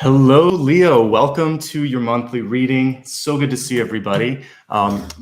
Hello, Leo. Welcome to your monthly reading. So good to see everybody.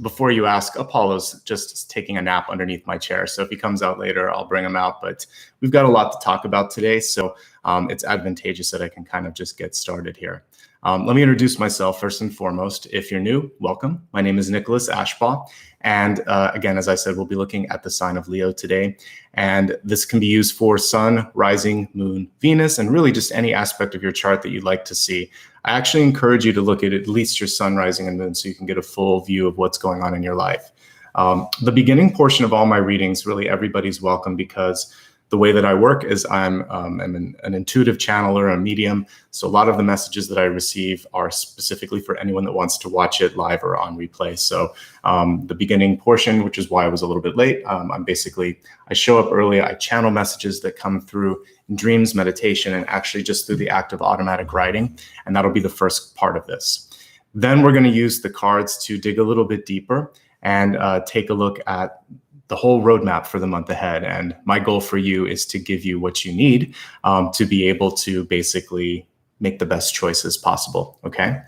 Before you ask, Apollo's just taking a nap underneath my chair. So if he comes out later, I'll bring him out. But we've got a lot to talk about today. So it's advantageous that I can kind of just get started here. Let me introduce myself first and foremost. If you're new, welcome. My name is Nicholas Ashbaugh. And again, as I said, we'll be looking at the sign of Leo today. And this can be used for sun, rising, moon, Venus, and really just any aspect of your chart that you'd like to see. I actually encourage you to look at least your sun, rising, and moon so you can get a full view of what's going on in your life. The beginning portion of all my readings, really everybody's welcome, because the way that I work is I'm an intuitive channeler, a medium. So a lot of the messages that I receive are specifically for anyone that wants to watch it live or on replay. So the beginning portion, which is why I was a little bit late, I show up early, I channel messages that come through in dreams, meditation, and actually just through the act of automatic writing. And that'll be the first part of this. Then we're going to use the cards to dig a little bit deeper and take a look at the whole roadmap for the month ahead. And my goal for you is to give you what you need to be able to basically make the best choices possible, okay?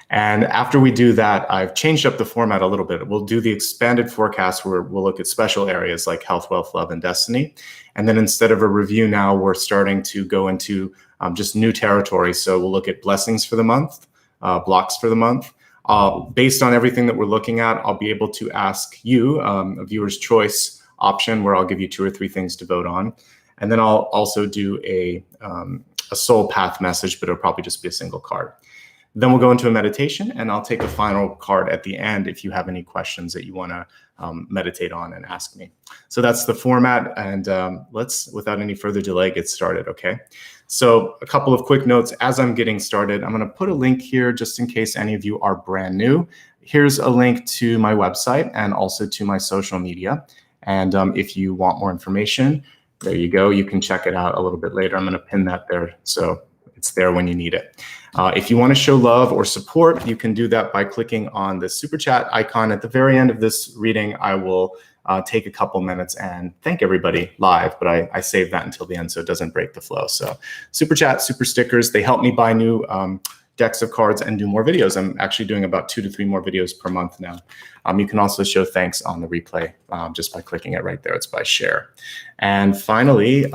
And after we do that, I've changed up the format a little bit. We'll do the expanded forecast where we'll look at special areas like health, wealth, love, and destiny. And then instead of a review now, we're starting to go into just new territory. So we'll look at blessings for the month, blocks for the month. Based on everything that we're looking at, I'll be able to ask you a viewer's choice option where I'll give you 2 or 3 things to vote on. And then I'll also do a soul path message, but it'll probably just be a single card. Then we'll go into a meditation, and I'll take a final card at the end if you have any questions that you want to meditate on and ask me. So that's the format, and let's, without any further delay, get started, okay? So a couple of quick notes as I'm getting started. I'm going to put a link here just in case any of you are brand new. Here's a link to my website and also to my social media. And if you want more information, there you go. You can check it out a little bit later. I'm going to pin that there so it's there when you need it. If you want to show love or support, you can do that by clicking on the SuperChat icon. At the very end of this reading, I will take a couple minutes and thank everybody live, but I save that until the end so it doesn't break the flow. So SuperChat, SuperStickers, they help me buy new decks of cards and do more videos. I'm actually doing about 2 to 3 more videos per month now. You can also show thanks on the replay just by clicking it right there. It's by share. And finally,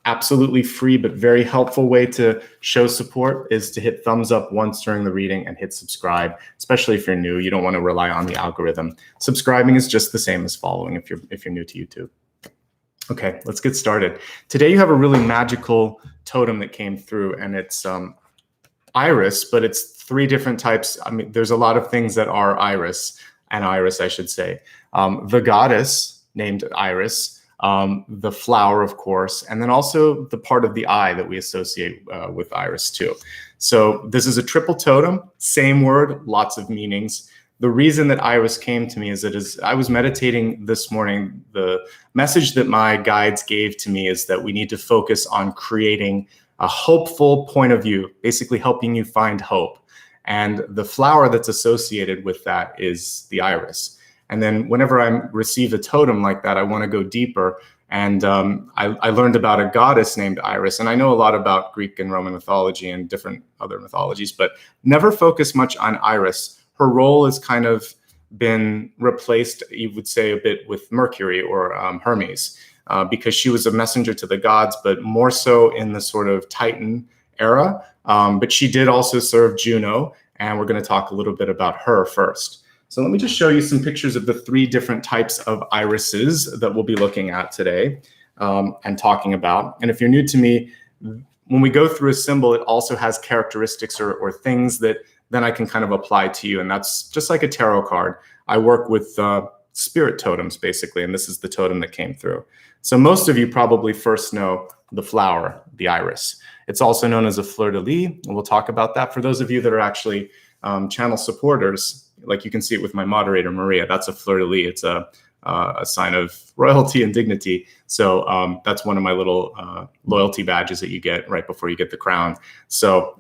absolutely free but very helpful way to show support is to hit thumbs up once during the reading and hit subscribe, especially if you're new. You don't want to rely on the algorithm. Subscribing is just the same as following if you're new to YouTube. Okay, let's get started. Today you have a really magical totem that came through, and it's iris, but it's 3 different types. I mean, there's a lot of things that are iris, I should say. The goddess named Iris, the flower, of course, and then also the part of the eye that we associate with iris too. So this is a triple totem, same word, lots of meanings. The reason that iris came to me is that as I was meditating this morning, the message that my guides gave to me is that we need to focus on creating a hopeful point of view, basically helping you find hope. And the flower that's associated with that is the iris. And then whenever I receive a totem like that, I want to go deeper. And I learned about a goddess named Iris. And I know a lot about Greek and Roman mythology and different other mythologies, but never focus much on Iris. Her role has kind of been replaced, you would say, a bit with Mercury or Hermes, because she was a messenger to the gods, but more so in the sort of Titan era. But she did also serve Juno, and we're going to talk a little bit about her first. So let me just show you some pictures of the 3 different types of irises that we'll be looking at today and talking about. And if you're new to me, when we go through a symbol, it also has characteristics or things that then I can kind of apply to you. And that's just like a tarot card. I work with spirit totems, basically, and this is the totem that came through. So most of you probably first know the flower, the iris. It's also known as a fleur-de-lis, and we'll talk about that. For those of you that are actually channel supporters, like you can see it with my moderator, Maria, that's a fleur-de-lis. It's a sign of royalty and dignity. So that's one of my little loyalty badges that you get right before you get the crown. So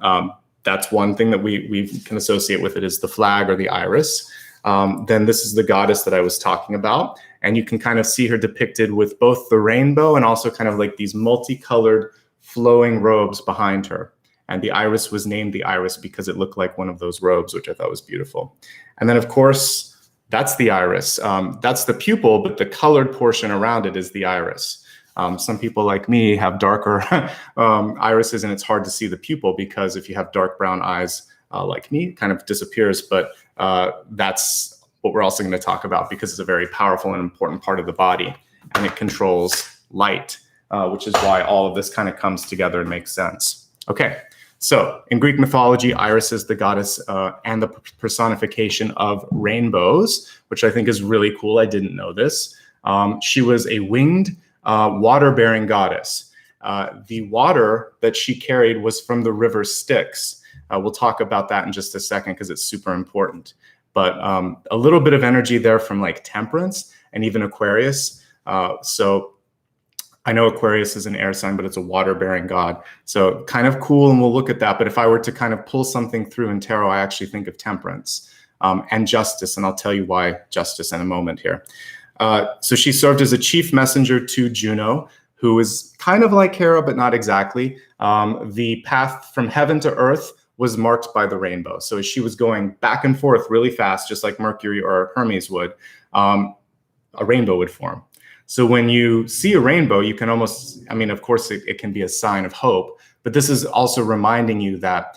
that's one thing that we can associate with it is the flag or the iris. Then this is the goddess that I was talking about. And you can kind of see her depicted with both the rainbow and also kind of like these multicolored flowing robes behind her. And the iris was named the iris because it looked like one of those robes, which I thought was beautiful. And then, of course, that's the iris. That's the pupil, but the colored portion around it is the iris. Some people like me have darker irises, and it's hard to see the pupil because if you have dark brown eyes like me, it kind of disappears. But that's what we're also going to talk about because it's a very powerful and important part of the body, and it controls light, which is why all of this kind of comes together and makes sense. Okay. So in Greek mythology, Iris is the goddess and the personification of rainbows, which I think is really cool. I didn't know this. She was a winged water-bearing goddess. The water that she carried was from the River Styx. We'll talk about that in just a second because it's super important. But a little bit of energy there from like Temperance and even Aquarius. So I know Aquarius is an air sign, but it's a water-bearing god. So kind of cool, and we'll look at that. But if I were to kind of pull something through in tarot, I actually think of Temperance and Justice, and I'll tell you why Justice in a moment here. So she served as a chief messenger to Juno, who is kind of like Hera, but not exactly. The path from heaven to earth was marked by the rainbow. So as she was going back and forth really fast, just like Mercury or Hermes would, a rainbow would form. So when you see a rainbow, you can almost, I mean, of course, it can be a sign of hope, but this is also reminding you that,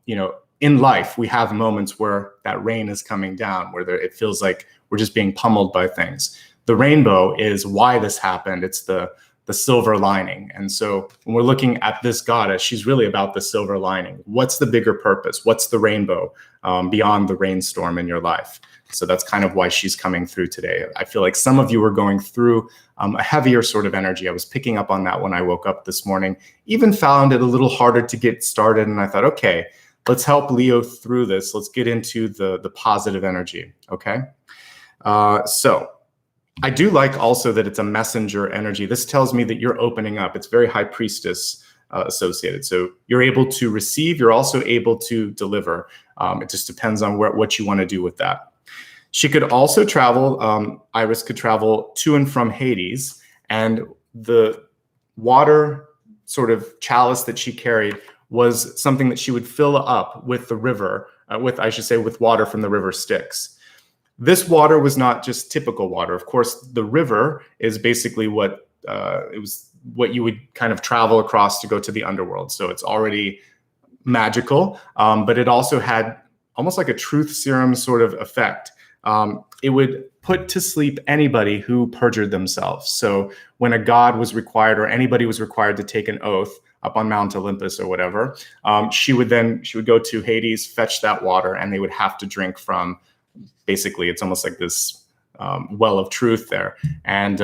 you know, in life, we have moments where that rain is coming down, where it feels like we're just being pummeled by things. The rainbow is why this happened. It's the silver lining. And so when we're looking at this goddess, she's really about the silver lining. What's the bigger purpose? What's the rainbow beyond the rainstorm in your life? So that's kind of why she's coming through today. I feel like some of you were going through a heavier sort of energy. I was picking up on that when I woke up this morning, even found it a little harder to get started. And I thought, okay, let's help Leo through this. Let's get into the positive energy, okay? So I do like also that it's a messenger energy. This tells me that you're opening up. It's very high priestess associated. So you're able to receive, you're also able to deliver. It just depends on what you want to do with that. She could also travel, Iris could travel to and from Hades, and the water sort of chalice that she carried was something that she would fill up with the river, with water from the River Styx. This water was not just typical water. Of course, the river is basically what you would kind of travel across to go to the Underworld. So it's already magical, but it also had almost like a truth serum sort of effect. It would put to sleep anybody who perjured themselves. So when a god was required or anybody was required to take an oath up on Mount Olympus or whatever, she would go to Hades, fetch that water, and they would have to drink from, basically, it's almost like this well of truth there. And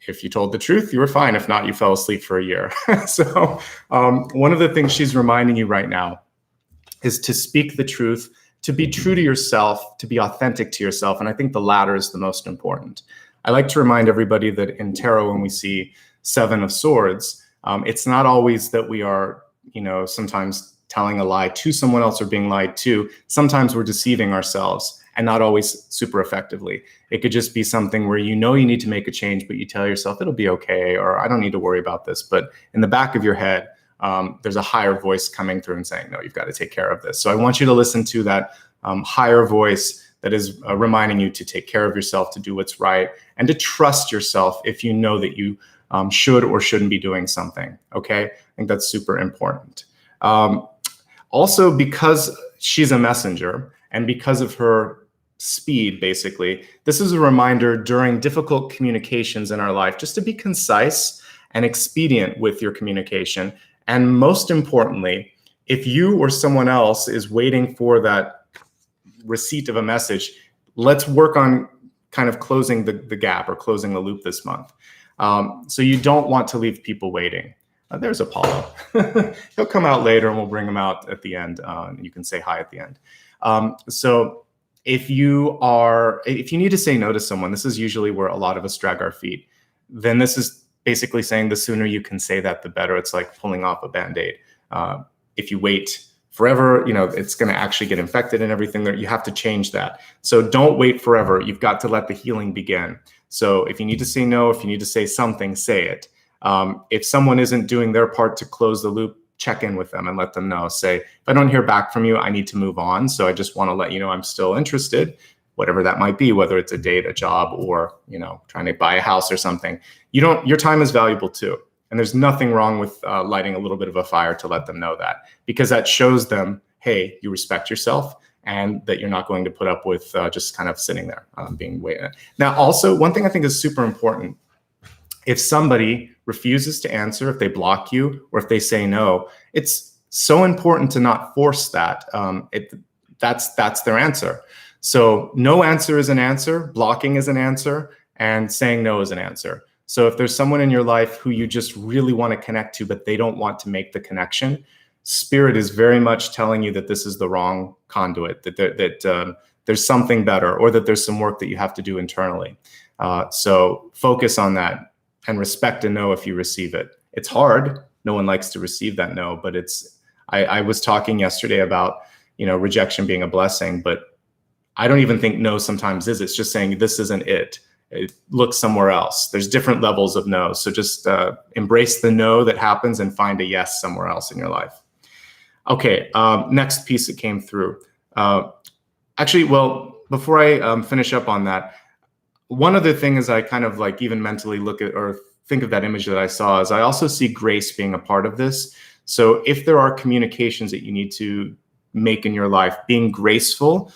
if you told the truth, you were fine. If not, you fell asleep for a year. So one of the things she's reminding you right now is to speak the truth, to be true to yourself, to be authentic to yourself. And I think the latter is the most important. I like to remind everybody that in tarot, when we see Seven of Swords, it's not always that we are, you know, sometimes telling a lie to someone else or being lied to. Sometimes we're deceiving ourselves, and not always super effectively. It could just be something where you know you need to make a change, but you tell yourself it'll be okay, or I don't need to worry about this. But in the back of your head, there's a higher voice coming through and saying, no, you've got to take care of this. So I want you to listen to that higher voice that is reminding you to take care of yourself, to do what's right, and to trust yourself if you know that you should or shouldn't be doing something, okay? I think that's super important. Also, because she's a messenger and because of her speed, basically, this is a reminder during difficult communications in our life just to be concise and expedient with your communication. And most importantly, if you or someone else is waiting for that receipt of a message, let's work on kind of closing the gap or closing the loop this month. So you don't want to leave people waiting. There's Apollo. He'll come out later and we'll bring him out at the end. You can say hi at the end. So if you need to say no to someone, this is usually where a lot of us drag our feet. Then this is basically saying the sooner you can say that, the better. It's like pulling off a Band-Aid. If you wait forever, you know, it's going to actually get infected and everything there. You have to change that. So don't wait forever. You've got to let the healing begin. So if you need to say no, if you need to say something, say it. If someone isn't doing their part to close the loop, check in with them and let them know. Say, if I don't hear back from you, I need to move on. So I just want to let you know I'm still interested, whatever that might be, whether it's a date, a job, or, you know, trying to buy a house or something. Your time is valuable too. And there's nothing wrong with lighting a little bit of a fire to let them know that, because that shows them, hey, you respect yourself and that you're not going to put up with just kind of sitting there being waited. Now, also, one thing I think is super important, if somebody refuses to answer, if they block you, or if they say no, it's so important to not force that. That's their answer. So no answer is an answer, blocking is an answer, and saying no is an answer. So if there's someone in your life who you just really want to connect to, but they don't want to make the connection, Spirit is very much telling you that this is the wrong conduit, that there's something better, or that there's some work that you have to do internally. So focus on that and respect a no if you receive it. It's hard. No one likes to receive that no, but I was talking yesterday about, you know, rejection being a blessing, but I don't even think no sometimes is. It's just saying this isn't it. Look somewhere else. There's different levels of no. So just embrace the no that happens and find a yes somewhere else in your life. Okay, next piece that came through. Actually, well, before I finish up on that, one other thing is I kind of like even mentally look at or think of that image that I saw is I also see grace being a part of this. So if there are communications that you need to make in your life, being graceful,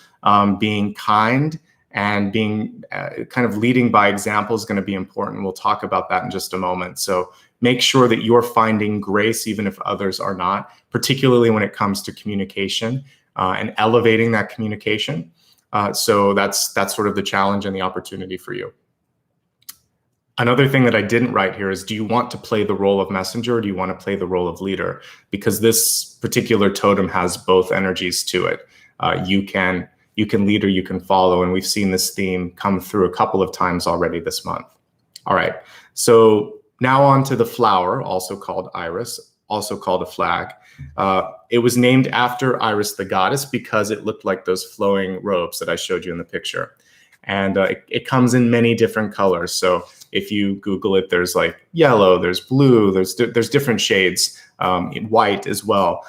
being kind, and being kind of leading by example is going to be important. We'll talk about that in just a moment. So make sure that you're finding grace even if others are not, particularly when it comes to communication and elevating that communication. So that's sort of the challenge and the opportunity for you. Another thing that I didn't write here is, do you want to play the role of messenger or do you want to play the role of leader? Because this particular totem has both energies to it. You can lead or you can follow. And we've seen this theme come through a couple of times already this month. All right, so now on to the flower, also called iris, also called a flag. It was named after Iris the goddess because it looked like those flowing robes that I showed you in the picture. And it comes in many different colors. So if you Google it, there's like yellow, there's blue, there's different shades, white as well.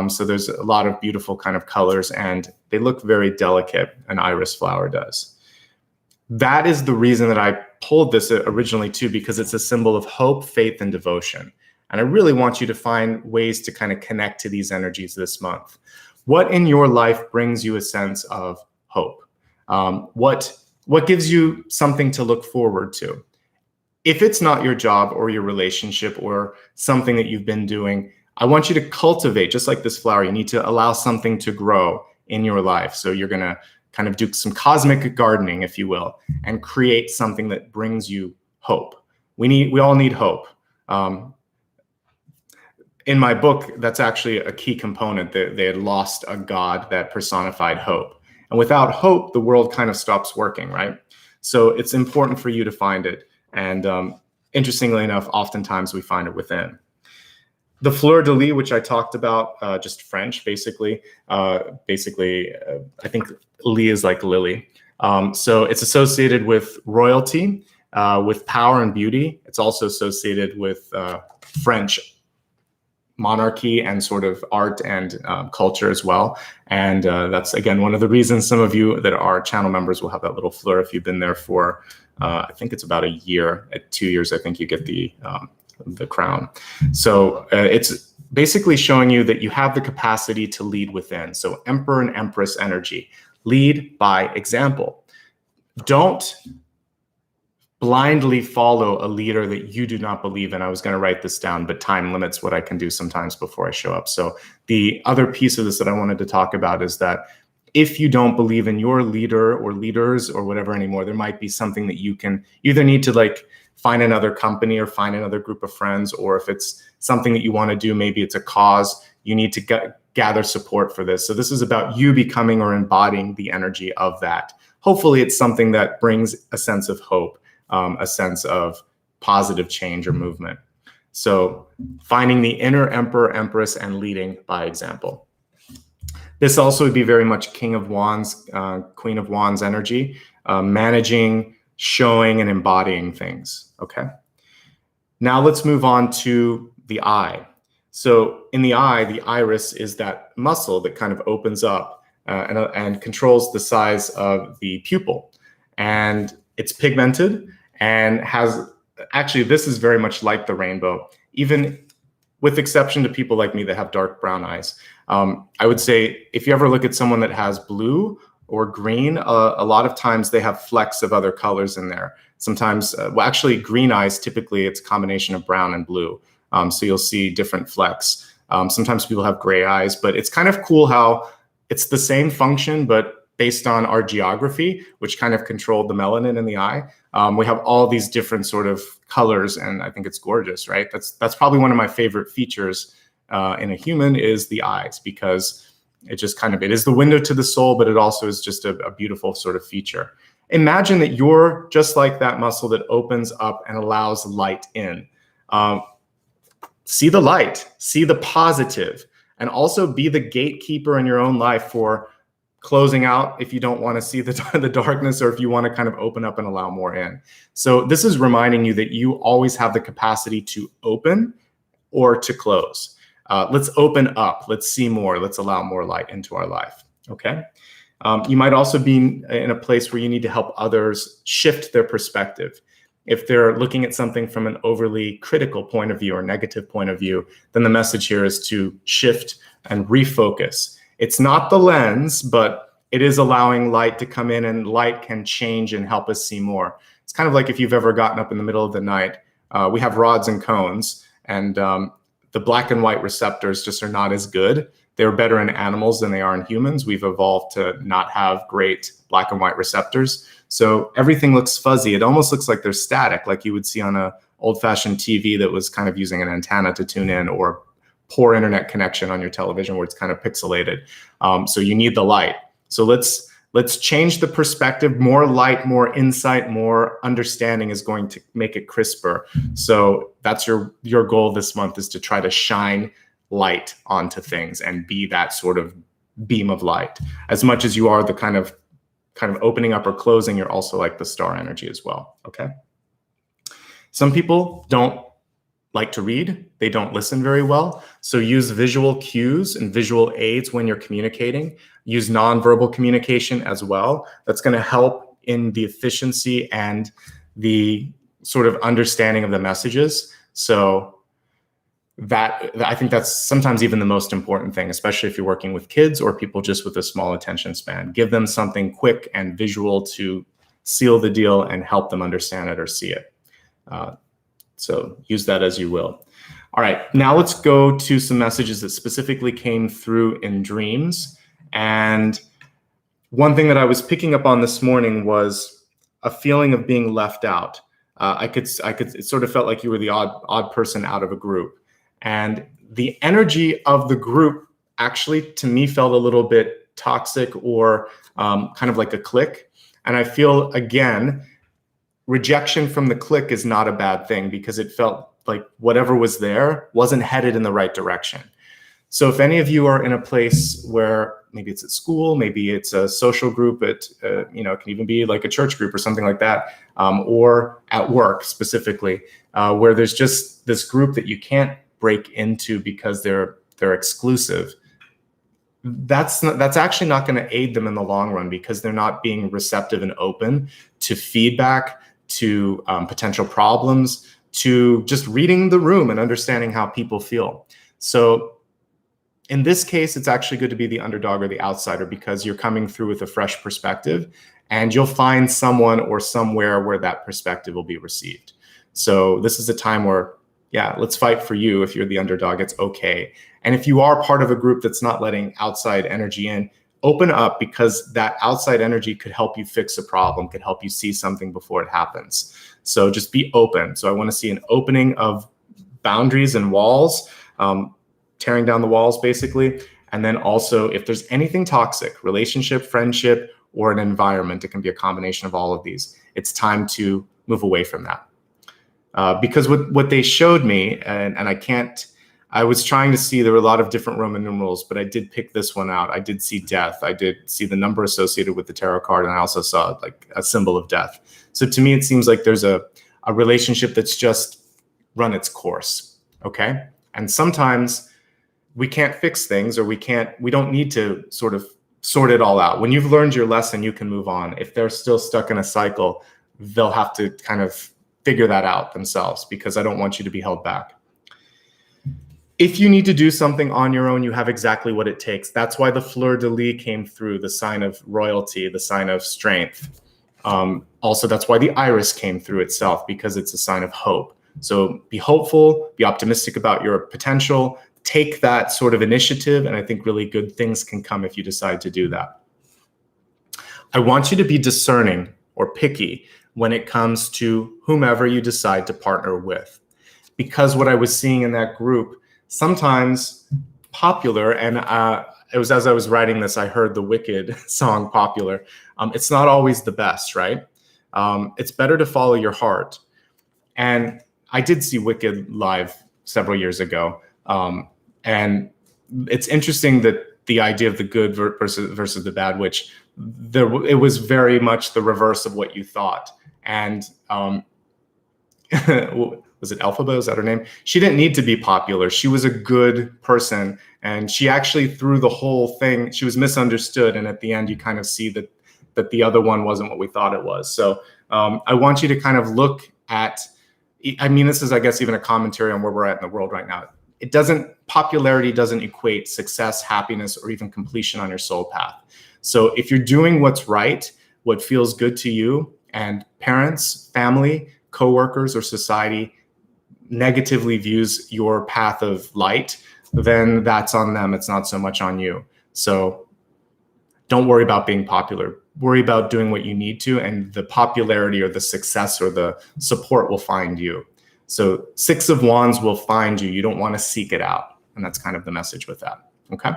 So there's a lot of beautiful kind of colors and they look very delicate, an iris flower does. That is the reason that I pulled this originally too, because it's a symbol of hope, faith, and devotion. And I really want you to find ways to kind of connect to these energies this month. What in your life brings you a sense of hope? What gives you something to look forward to? If it's not your job or your relationship or something that you've been doing, I want you to cultivate, just like this flower, you need to allow something to grow in your life. So you're going to kind of do some cosmic gardening, if you will, and create something that brings you hope. We all need hope. In my book, that's actually a key component. They had lost a god that personified hope. And without hope, the world kind of stops working, right? So it's important for you to find it. And interestingly enough, oftentimes we find it within. The fleur de lis, which I talked about, just French, basically. I think lis is like lily. So it's associated with royalty, with power and beauty. It's also associated with French monarchy and sort of art and culture as well. And that's, again, one of the reasons some of you that are channel members will have that little fleur if you've been there for, I think it's about a year. At 2 years, I think you get the crown. So it's basically showing you that you have the capacity to lead within. So Emperor and Empress energy. Lead by example. Don't blindly follow a leader that you do not believe in. I was going to write this down, but time limits what I can do sometimes before I show up. So the other piece of this that I wanted to talk about is that if you don't believe in your leader or leaders or whatever anymore, there might be something that you can either need to like find another company or find another group of friends, or if it's something that you want to do, maybe it's a cause, you need to gather support for this. So this is about you becoming or embodying the energy of that. Hopefully it's something that brings a sense of hope, a sense of positive change or movement. So finding the inner emperor, empress, and leading by example. This also would be very much King of Wands, Queen of Wands energy, managing, showing, and embodying things, okay? Now let's move on to the eye. So in the eye, the iris is that muscle that kind of opens up and controls the size of the pupil. And it's pigmented and has, actually, this is very much like the rainbow, even with exception to people like me that have dark brown eyes. I would say if you ever look at someone that has blue or green, a lot of times they have flecks of other colors in there. Sometimes, well, actually green eyes, typically it's a combination of brown and blue. So you'll see different flecks. Sometimes people have gray eyes, but it's kind of cool how it's the same function, but based on our geography, which kind of controlled the melanin in the eye, we have all these different sort of colors, and I think it's gorgeous, right? That's probably one of my favorite features in a human is the eyes, because it just kind of, it is the window to the soul, but it also is just a beautiful sort of feature. Imagine that you're just like that muscle that opens up and allows light in. See the light, see the positive, and also be the gatekeeper in your own life for closing out if you don't want to see the darkness, or if you want to kind of open up and allow more in. So this is reminding you that you always have the capacity to open or to close. Let's open up, let's see more, let's allow more light into our life, okay? You might also be in a place where you need to help others shift their perspective. If they're looking at something from an overly critical point of view or negative point of view, then the message here is to shift and refocus. It's not the lens, but it is allowing light to come in, and light can change and help us see more. It's kind of like if you've ever gotten up in the middle of the night, we have rods and cones, and the black and white receptors just are not as good. They're better in animals than they are in humans. We've evolved to not have great black and white receptors. So everything looks fuzzy. It almost looks like they're static, like you would see on an old-fashioned TV that was kind of using an antenna to tune in, or poor internet connection on your television where it's kind of pixelated. So you need the light. So let's change the perspective. More light, more insight, more understanding is going to make it crisper. So that's your goal this month, is to try to shine light onto things and be that sort of beam of light. As much as you are the kind of opening up or closing, you're also like the star energy as well, okay? Some people don't like to read, they don't listen very well. So use visual cues and visual aids when you're communicating. Use nonverbal communication as well. That's going to help in the efficiency and the sort of understanding of the messages. So that, I think that's sometimes even the most important thing, especially if you're working with kids or people just with a small attention span. Give them something quick and visual to seal the deal and help them understand it or see it. So use that as you will. All right, now let's go to some messages that specifically came through in dreams. And one thing that I was picking up on this morning was a feeling of being left out. It sort of felt like you were the odd person out of a group. And the energy of the group actually, to me, felt a little bit toxic, or kind of like a clique. And I feel, again, rejection from the clique is not a bad thing, because it felt like whatever was there wasn't headed in the right direction. So if any of you are in a place where maybe it's at school, maybe it's a social group, it can even be like a church group or something like that, or at work specifically, where there's just this group that you can't break into because they're exclusive, that's actually not going to aid them in the long run, because they're not being receptive and open to feedback, to potential problems, to just reading the room and understanding how people feel. So in this case, it's actually good to be the underdog or the outsider, because you're coming through with a fresh perspective, and you'll find someone or somewhere where that perspective will be received. So this is a time where, yeah, let's fight for you. If you're the underdog, it's okay. And if you are part of a group that's not letting outside energy in, open up, because that outside energy could help you fix a problem, could help you see something before it happens. So just be open. So I want to see an opening of boundaries and walls, tearing down the walls basically. And then also, if there's anything toxic, relationship, friendship, or an environment, it can be a combination of all of these, it's time to move away from that. Because what they showed me, and I was trying to see, there were a lot of different Roman numerals, but I did pick this one out. I did see death. I did see the number associated with the tarot card, and I also saw like a symbol of death. So to me, it seems like there's a relationship that's just run its course, okay? And sometimes we can't fix things, or we don't need to sort of sort it all out. When you've learned your lesson, you can move on. If they're still stuck in a cycle, they'll have to kind of figure that out themselves, because I don't want you to be held back. If you need to do something on your own, you have exactly what it takes. That's why the fleur-de-lis came through, the sign of royalty, the sign of strength. Also, that's why the iris came through itself, because it's a sign of hope. So be hopeful, be optimistic about your potential, take that sort of initiative, and I think really good things can come if you decide to do that. I want you to be discerning or picky when it comes to whomever you decide to partner with. Because what I was seeing in that group, sometimes popular, and it was as I was writing this, I heard the Wicked song Popular. It's not always the best, right? It's better to follow your heart. And I did see Wicked live several years ago. And it's interesting that the idea of the good versus the bad, which it was very much the reverse of what you thought. And was it Elphaba? Is that her name? She didn't need to be popular. She was a good person. And she actually, through the whole thing, she was misunderstood. And at the end, you kind of see that the other one wasn't what we thought it was. So I want you to kind of look at, I mean, this is, I guess, even a commentary on where we're at in the world right now. Popularity doesn't equate success, happiness, or even completion on your soul path. So if you're doing what's right, what feels good to you, and parents, family, coworkers, or society negatively views your path of light, then that's on them. It's not so much on you. So don't worry about being popular. Worry about doing what you need to, and the popularity or the success or the support will find you. So 6 of Wands will find you. You don't want to seek it out. And that's kind of the message with that. Okay.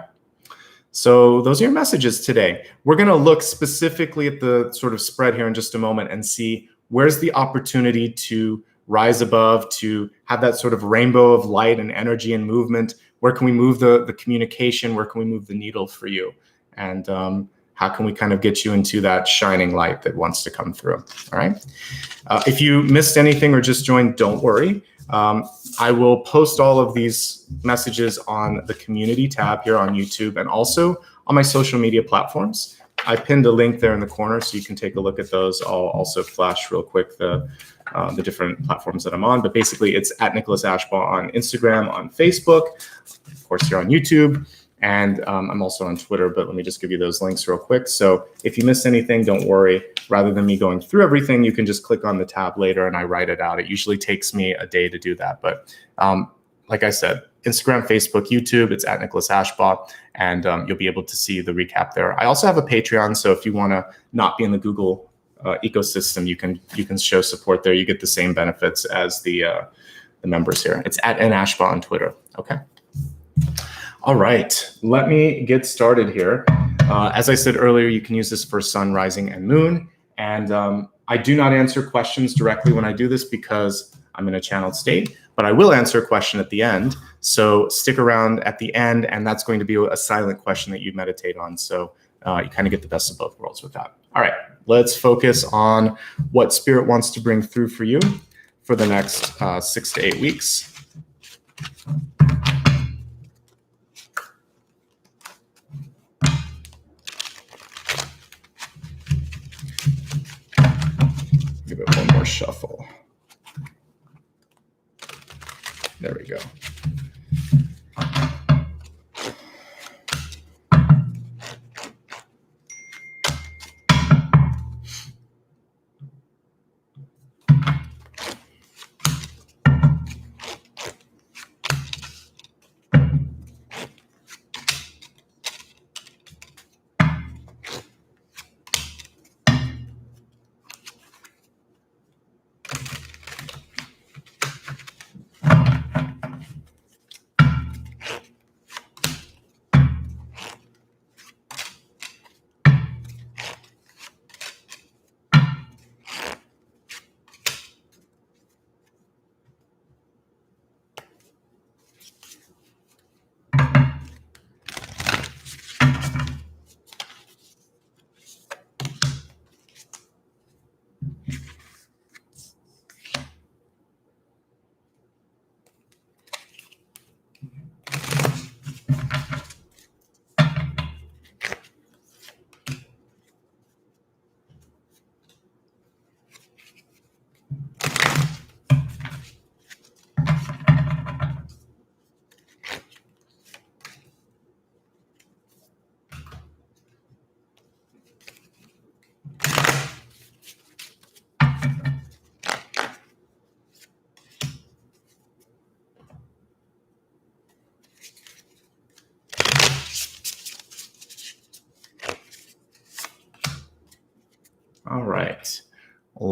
So those are your messages today. We're going to look specifically at the sort of spread here in just a moment and see where's the opportunity to rise above, to have that sort of rainbow of light and energy and movement. Where can we move the communication? Where can we move the needle for you? And how can we kind of get you into that shining light that wants to come through? All right. If you missed anything or just joined, don't worry. I will post all of these messages on the community tab here on YouTube and also on my social media platforms. I pinned a link there in the corner so you can take a look at those. I'll also flash real quick the different platforms that I'm on. But basically, it's at Nicholas Ashbaugh on Instagram, on Facebook, of course, here on YouTube. And I'm also on Twitter, but let me just give you those links real quick. So if you missed anything, don't worry. Rather than me going through everything, you can just click on the tab later and I write it out. It usually takes me a day to do that. But like I said, Instagram, Facebook, YouTube, it's at Nicholas Ashbaugh, and you'll be able to see the recap there. I also have a Patreon, so if you want to not be in the Google ecosystem, you can show support there. You get the same benefits as the members here. It's at Ashbaugh on Twitter. Okay. All right, let me get started here. As I said earlier, you can use this for sun, rising, and moon. And I do not answer questions directly when I do this because I'm in a channeled state, but I will answer a question at the end. So stick around at the end, and that's going to be a silent question that you meditate on. So you kind of get the best of both worlds with that. All right, let's focus on what Spirit wants to bring through for you for the next 6 to 8 weeks. Give it one more shuffle. There we go.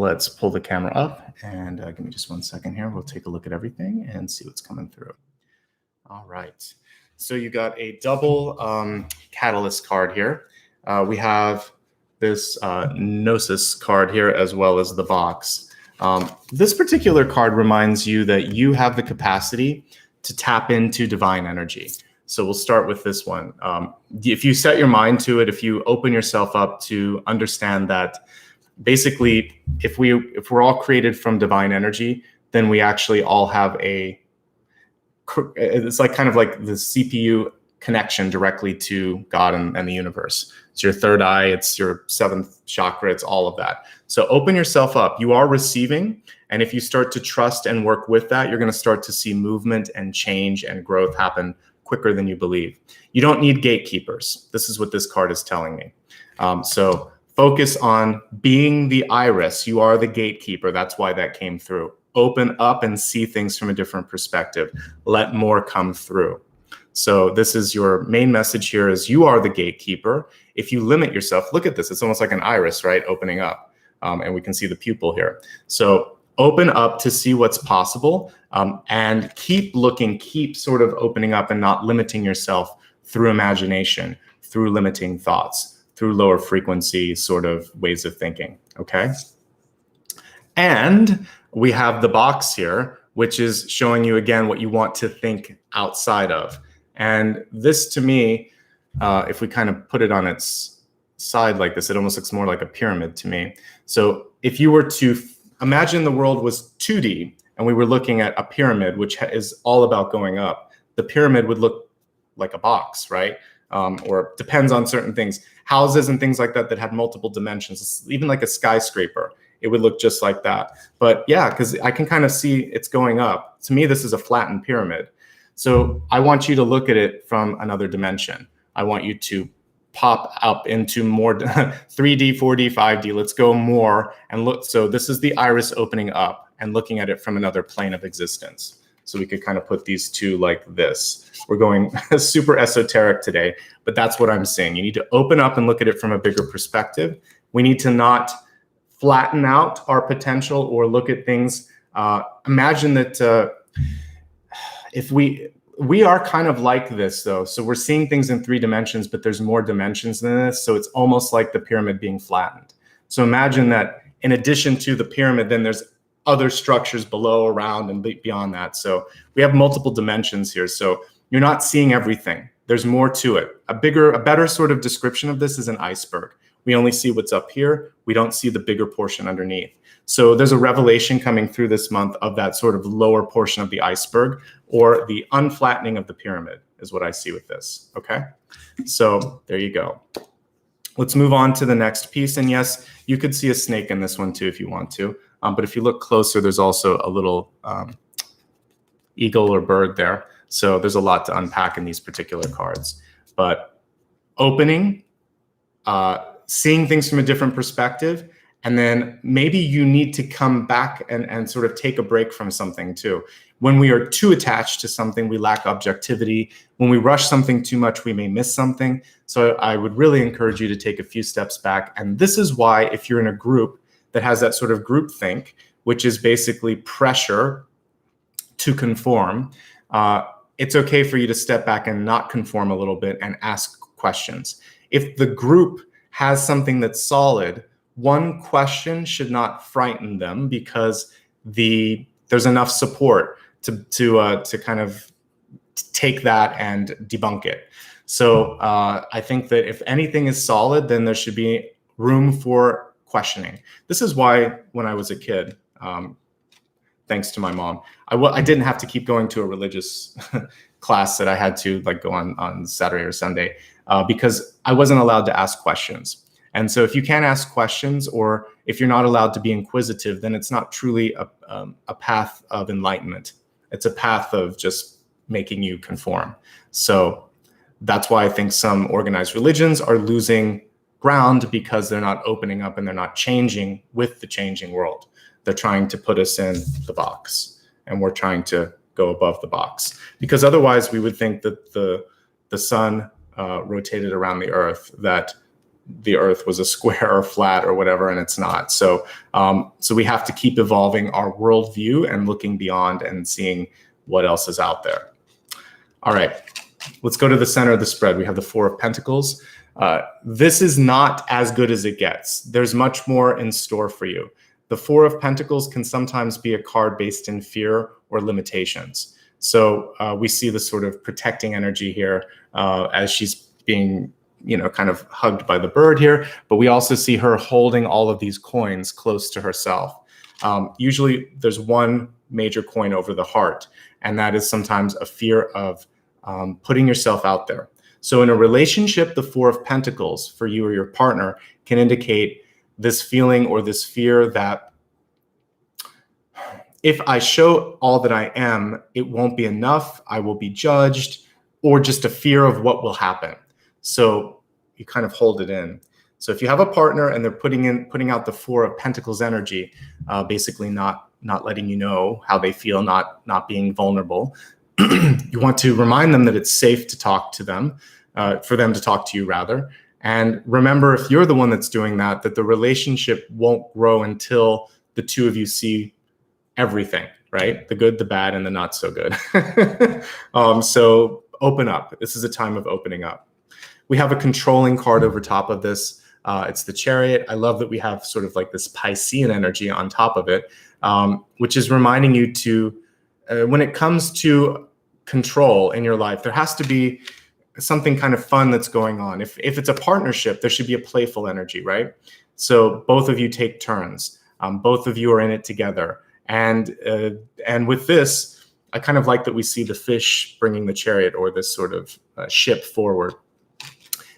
let's pull the camera up and give me just 1 second here. We'll take a look at everything and see what's coming through. All right. So you got a double catalyst card here. We have this Gnosis card here as well as the box. This particular card reminds you that you have the capacity to tap into divine energy. So we'll start with this one. If you set your mind to it, if you open yourself up to understand that basically if we're all created from divine energy, then we actually all have it's like kind of like the CPU connection directly to God and the universe. It's your third eye, it's your seventh chakra, it's all of that. So open yourself up. You are receiving, and if you start to trust and work with that, you're going to start to see movement and change and growth happen quicker than you believe. You don't need gatekeepers. This is what this card is telling me. So focus on being the iris. You are the gatekeeper. That's why that came through. Open up and see things from a different perspective. Let more come through. So this is your main message here is you are the gatekeeper. If you limit yourself, look at this. It's almost like an iris, right? Opening up. And we can see the pupil here. So open up to see what's possible and keep looking, keep sort of opening up and not limiting yourself through imagination, through limiting thoughts, through lower frequency sort of ways of thinking, okay? And we have the box here, which is showing you again what you want to think outside of. And this to me, if we kind of put it on its side like this, it almost looks more like a pyramid to me. So if you were to imagine the world was 2D and we were looking at a pyramid, which is all about going up, the pyramid would look like a box, right? Or depends on certain things. Houses and things like that that had multiple dimensions, even like a skyscraper, it would look just like that. But yeah, because I can kind of see it's going up. To me, this is a flattened pyramid. So I want you to look at it from another dimension. I want you to pop up into more 3D, 4D, 5D. Let's go more and look. So this is the iris opening up and looking at it from another plane of existence. So we could kind of put these two like this. We're going super esoteric today, but that's what I'm saying. You need to open up and look at it from a bigger perspective. We need to not flatten out our potential or look at things. Imagine that if we are kind of like this though. So we're seeing things in 3 dimensions, but there's more dimensions than this. So it's almost like the pyramid being flattened. So imagine that in addition to the pyramid, then there's other structures below, around, and beyond that. So we have multiple dimensions here. So you're not seeing everything. There's more to it. A better sort of description of this is an iceberg. We only see what's up here. We don't see the bigger portion underneath. So there's a revelation coming through this month of that sort of lower portion of the iceberg, or the unflattening of the pyramid is what I see with this, okay? So there you go. Let's move on to the next piece. And yes, you could see a snake in this one too if you want to. But if you look closer, there's also a little eagle or bird there. So there's a lot to unpack in these particular cards. But opening, seeing things from a different perspective, and then maybe you need to come back and sort of take a break from something too. When we are too attached to something, we lack objectivity. When we rush something too much, we may miss something. So I would really encourage you to take a few steps back. And this is why if you're in a group that has that sort of group think, which is basically pressure to conform, it's okay for you to step back and not conform a little bit and ask questions. If the group has something that's solid, one question should not frighten them because there's enough support to kind of take that and debunk it. So I think that if anything is solid, then there should be room for questioning. This is why when I was a kid, thanks to my mom, I didn't have to keep going to a religious class that I had to like go on Saturday or Sunday because I wasn't allowed to ask questions. And so if you can't ask questions, or if you're not allowed to be inquisitive, then it's not truly a path of enlightenment. It's a path of just making you conform. So that's why I think some organized religions are losing ground, because they're not opening up and they're not changing with the changing world. They're trying to put us in the box, and we're trying to go above the box, because otherwise we would think that the sun rotated around the earth, that the earth was a square or flat or whatever, and it's not. So so we have to keep evolving our worldview and looking beyond and seeing what else is out there. All right, let's go to the center of the spread. We have the Four of Pentacles. This is not as good as it gets. There's much more in store for you. The Four of Pentacles can sometimes be a card based in fear or limitations. So we see the sort of protecting energy here as she's being, kind of hugged by the bird here. But we also see her holding all of these coins close to herself. Usually there's one major coin over the heart, and that is sometimes a fear of putting yourself out there. So in a relationship, the Four of Pentacles for you or your partner can indicate this feeling or this fear that if I show all that I am, it won't be enough, I will be judged, or just a fear of what will happen. So you kind of hold it in. So if you have a partner and they're putting out the Four of Pentacles energy, basically not letting you know how they feel, not being vulnerable, you want to remind them that it's safe to talk to them, for them to talk to you rather. And remember, if you're the one that's doing that, that the relationship won't grow until the two of you see everything, right? The good, the bad, and the not so good. So open up. This is a time of opening up. We have a controlling card over top of this. It's the Chariot. I love that we have sort of like this Piscean energy on top of it, which is reminding you to, when it comes to control in your life, there has to be something kind of fun that's going on. If it's a partnership, there should be a playful energy, right? So both of you take turns. Both of you are in it together. And with this, I kind of like that we see the fish bringing the chariot, or this sort of ship forward.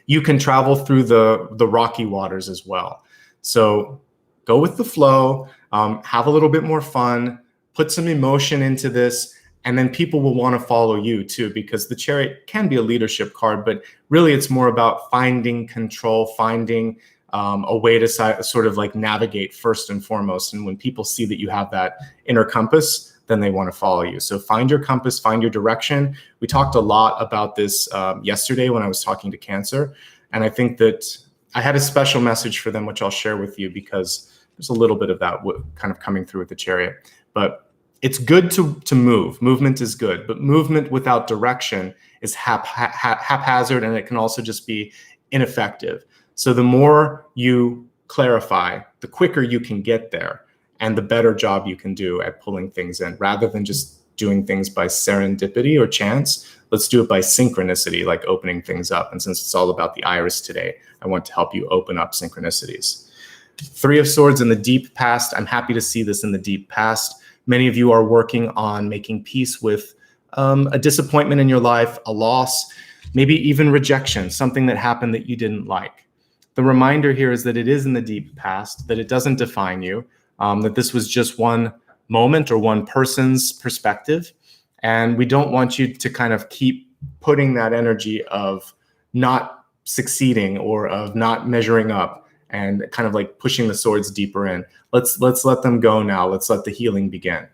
You can travel through the rocky waters as well. So go with the flow, have a little bit more fun, put some emotion into this, and then people will want to follow you too, because the Chariot can be a leadership card, but really it's more about finding control, finding a way to sort of like navigate first and foremost. And when people see that you have that inner compass, then they want to follow you. So find your compass, find your direction. We talked a lot about this yesterday when I was talking to Cancer. And I think that I had a special message for them, which I'll share with you, because there's a little bit of that kind of coming through with the Chariot. But it's good to move. Movement is good, but movement without direction is haphazard, and it can also just be ineffective. So the more you clarify, the quicker you can get there, and the better job you can do at pulling things in, rather than just doing things by serendipity or chance. Let's do it by synchronicity, like opening things up. And since it's all about the iris today, I want to help you open up synchronicities. Three of Swords in the deep past. I'm happy to see this in the deep past. Many of you are working on making peace with a disappointment in your life, a loss, maybe even rejection, something that happened that you didn't like. The reminder here is that it is in the deep past, that it doesn't define you, that this was just one moment or one person's perspective. And we don't want you to kind of keep putting that energy of not succeeding or of not measuring up and kind of like pushing the swords deeper in. Let's let them go now. Let's let the healing begin.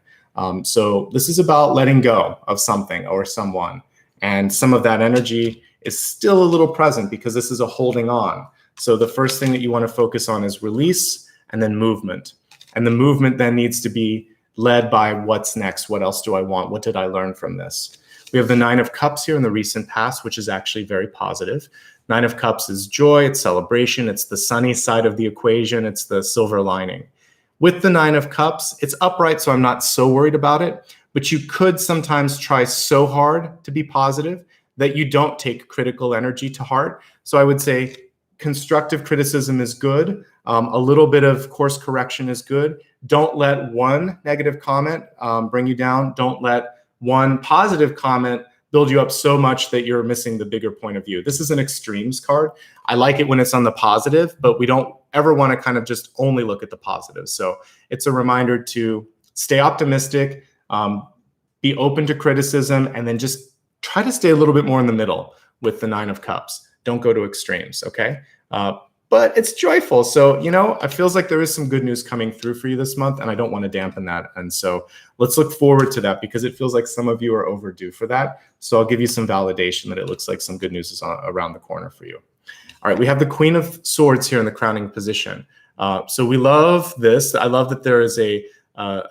So this is about letting go of something or someone. And some of that energy is still a little present because this is a holding on. So the first thing that you want to focus on is release and then movement. And the movement then needs to be led by what's next. What else do I want? What did I learn from this? We have the Nine of Cups here in the recent past, which is actually very positive. Nine of Cups is joy, it's celebration, it's the sunny side of the equation, it's the silver lining. With the Nine of Cups, it's upright, so I'm not so worried about it, but you could sometimes try so hard to be positive that you don't take critical energy to heart. So I would say constructive criticism is good. A little bit of course correction is good. Don't let one negative comment bring you down. Don't let one positive comment build you up so much that you're missing the bigger point of view. This is an extremes card. I like it when it's on the positive, but we don't ever want to kind of just only look at the positive. So it's a reminder to stay optimistic, be open to criticism, and then just try to stay a little bit more in the middle with the Nine of Cups. Don't go to extremes, okay? But it's joyful. So, it feels like there is some good news coming through for you this month, and I don't want to dampen that. And so let's look forward to that, because it feels like some of you are overdue for that. So I'll give you some validation that it looks like some good news is around the corner for you. All right, we have the Queen of Swords here in the crowning position. So we love this. I love that there is a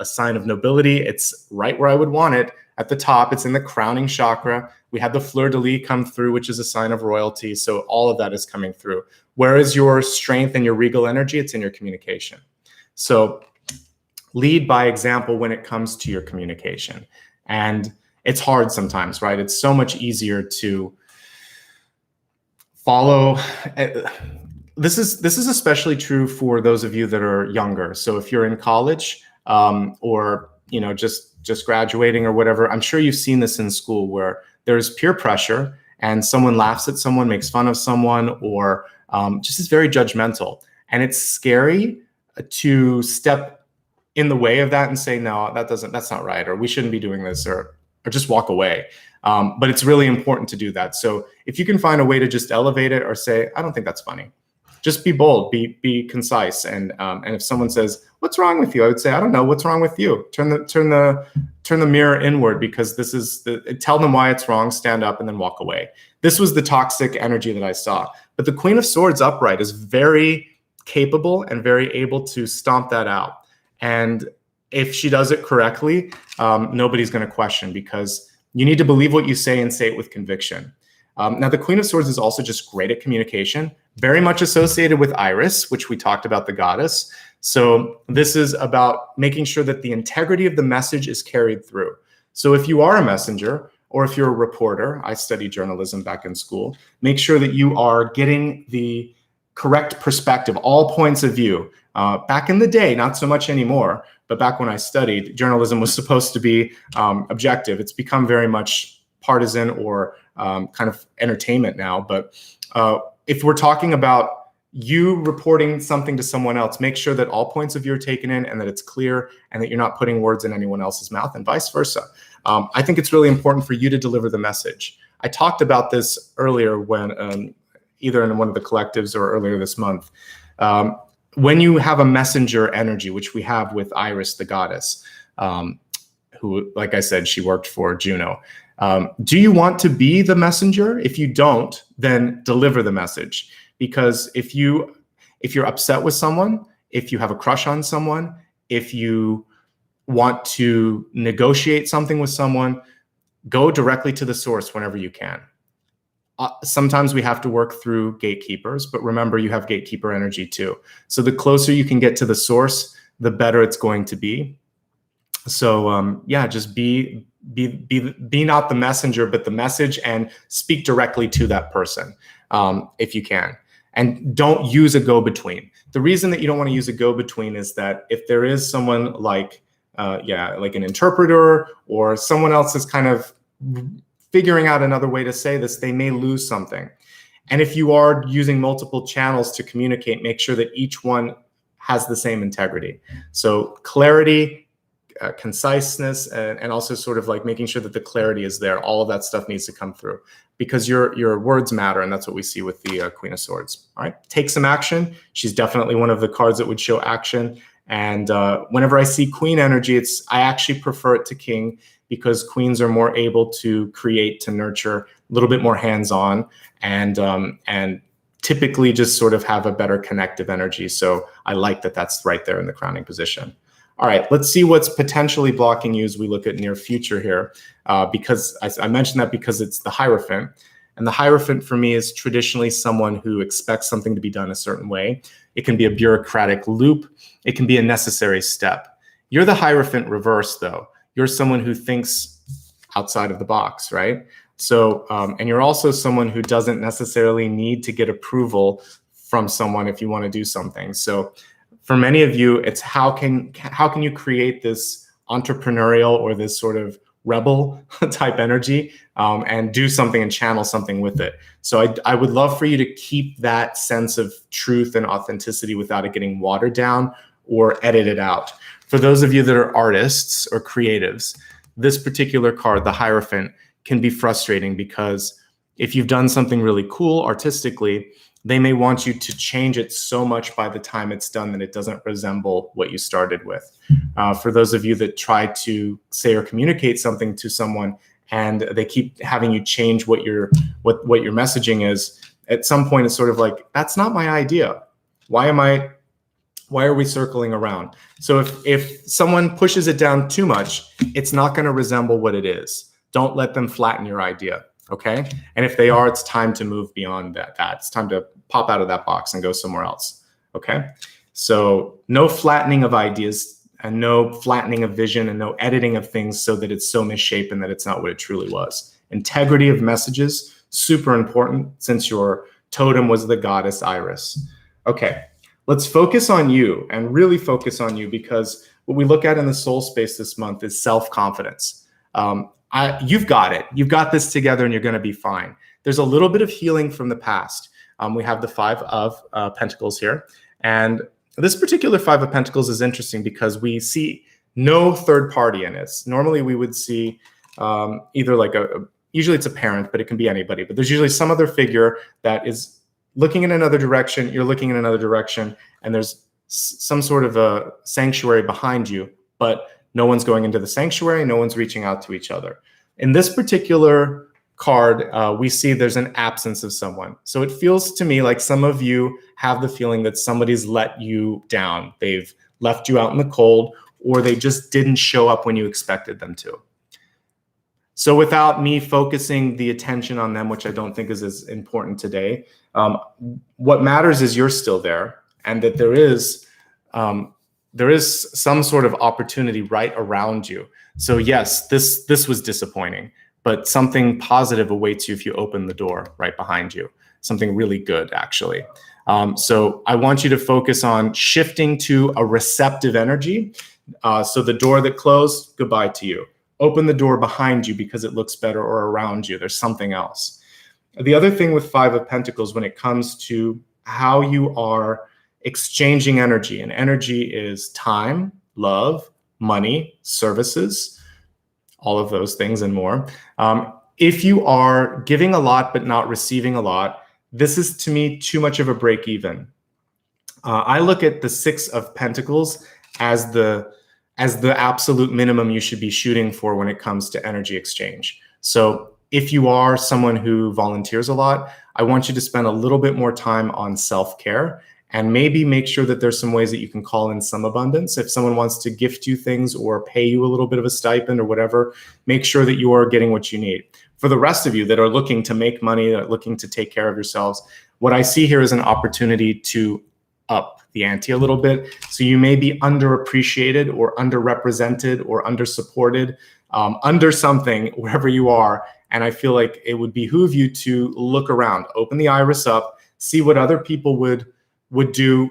sign of nobility. It's right where I would want it. At the top, it's in the crowning chakra. We had the fleur-de-lis come through, which is a sign of royalty. So all of that is coming through. Where is your strength and your regal energy? It's in your communication. So lead by example when it comes to your communication. And it's hard sometimes, right? It's so much easier to follow. This is especially true for those of you that are younger. So if you're in college or just graduating or whatever, I'm sure you've seen this in school where there's peer pressure and someone laughs at someone, makes fun of someone, or just is very judgmental. And it's scary to step in the way of that and say, no, that's not right, or we shouldn't be doing this, or just walk away. But it's really important to do that. So if you can find a way to just elevate it or say, I don't think that's funny. Just be bold, be concise. And if someone says, what's wrong with you? I would say, I don't know, what's wrong with you? Turn the mirror inward, because tell them why it's wrong, stand up, and then walk away. This was the toxic energy that I saw. But the Queen of Swords upright is very capable and very able to stomp that out. And if she does it correctly, nobody's going to question, because you need to believe what you say and say it with conviction. Now, the Queen of Swords is also just great at communication, very much associated with Iris, which we talked about, the goddess. So this is about making sure that the integrity of the message is carried through. So if you are a messenger, or if you're a reporter, I studied journalism back in school, make sure that you are getting the correct perspective, all points of view. Back in the day, not so much anymore, but back when I studied, journalism was supposed to be objective. It's become very much partisan or kind of entertainment now. But if we're talking about you reporting something to someone else, make sure that all points of view are taken in and that it's clear and that you're not putting words in anyone else's mouth, and vice versa. I think it's really important for you to deliver the message. I talked about this earlier when either in one of the collectives or earlier this month. When you have a messenger energy, which we have with Iris, the goddess, who, like I said, she worked for Juno. Do you want to be the messenger? If you don't, then deliver the message. Because if you're upset with someone, if you have a crush on someone, if you want to negotiate something with someone, go directly to the source whenever you can. Sometimes we have to work through gatekeepers, but remember, you have gatekeeper energy too. So the closer you can get to the source, the better it's going to be. So just be not the messenger, but the message, and speak directly to that person if you can. And don't use a go-between. The reason that you don't want to use a go-between is that if there is someone like an interpreter, or someone else is kind of figuring out another way to say this, they may lose something. And if you are using multiple channels to communicate, make sure that each one has the same integrity. So clarity, conciseness, and also sort of like making sure that the clarity is there. All of that stuff needs to come through, because your words matter, and that's what we see with the Queen of Swords. All right, take some action. She's definitely one of the cards that would show action. And whenever I see Queen energy, I actually prefer it to King, because queens are more able to create, to nurture, a little bit more hands-on, and typically just sort of have a better connective energy. So I like that that's right there in the crowning position. All right, let's see what's potentially blocking you as we look at near future here, because I mentioned that because it's the Hierophant. And the Hierophant for me is traditionally someone who expects something to be done a certain way. It can be a bureaucratic loop. It can be a necessary step. You're the Hierophant reverse, though. You're someone who thinks outside of the box, right? So, and you're also someone who doesn't necessarily need to get approval from someone if you want to do something. So for many of you, it's how can you create this entrepreneurial or this sort of rebel type energy and do something and channel something with it. So I would love for you to keep that sense of truth and authenticity without it getting watered down or edited out. For those of you that are artists or creatives, this particular card, the Hierophant, can be frustrating, because if you've done something really cool artistically, they may want you to change it so much by the time it's done that it doesn't resemble what you started with. For those of you that try to say or communicate something to someone and they keep having you change what your messaging is, at some point it's sort of like, that's not my idea. Why are we circling around? So if someone pushes it down too much, it's not going to resemble what it is. Don't let them flatten your idea, okay? And if they are, it's time to move beyond that. It's time to pop out of that box and go somewhere else, okay? So no flattening of ideas and no flattening of vision and no editing of things so that it's so misshapen that it's not what it truly was. Integrity of messages, super important since your totem was the goddess Iris. Okay, let's focus on you and really focus on you, because what we look at in the soul space this month is self-confidence. You've got it. You've got this together and you're going to be fine. There's a little bit of healing from the past. We have the Five of Pentacles here. And this particular Five of Pentacles is interesting because we see no third party in it. Normally we would see either like usually it's a parent, but it can be anybody. But there's usually some other figure that is looking in another direction, you're looking in another direction, and there's some sort of a sanctuary behind you, but no one's going into the sanctuary, no one's reaching out to each other. In this particular card, we see there's an absence of someone. So it feels to me like some of you have the feeling that somebody's let you down. They've left you out in the cold, or they just didn't show up when you expected them to. So without me focusing the attention on them, which I don't think is as important today, what matters is you're still there, and that there is some sort of opportunity right around you. So yes, this was disappointing, but something positive awaits you if you open the door right behind you. Something really good, actually. So I want you to focus on shifting to a receptive energy. So the door that closed, goodbye to you. Open the door behind you because it looks better, or around you. There's something else. The other thing with Five of Pentacles when it comes to how you are exchanging energy, and energy is time, love, money, services, all of those things and more. If you are giving a lot but not receiving a lot, this is to me too much of a break even. I look at the Six of Pentacles as the absolute minimum you should be shooting for when it comes to energy exchange. So if you are someone who volunteers a lot, I want you to spend a little bit more time on self-care, and maybe make sure that there's some ways that you can call in some abundance. If someone wants to gift you things or pay you a little bit of a stipend or whatever, make sure that you are getting what you need. For the rest of you that are looking to make money, that are looking to take care of yourselves, what I see here is an opportunity to up the ante a little bit. So you may be underappreciated or underrepresented or undersupported, under something wherever you are. And I feel like it would behoove you to look around, open the iris up, see what other people would do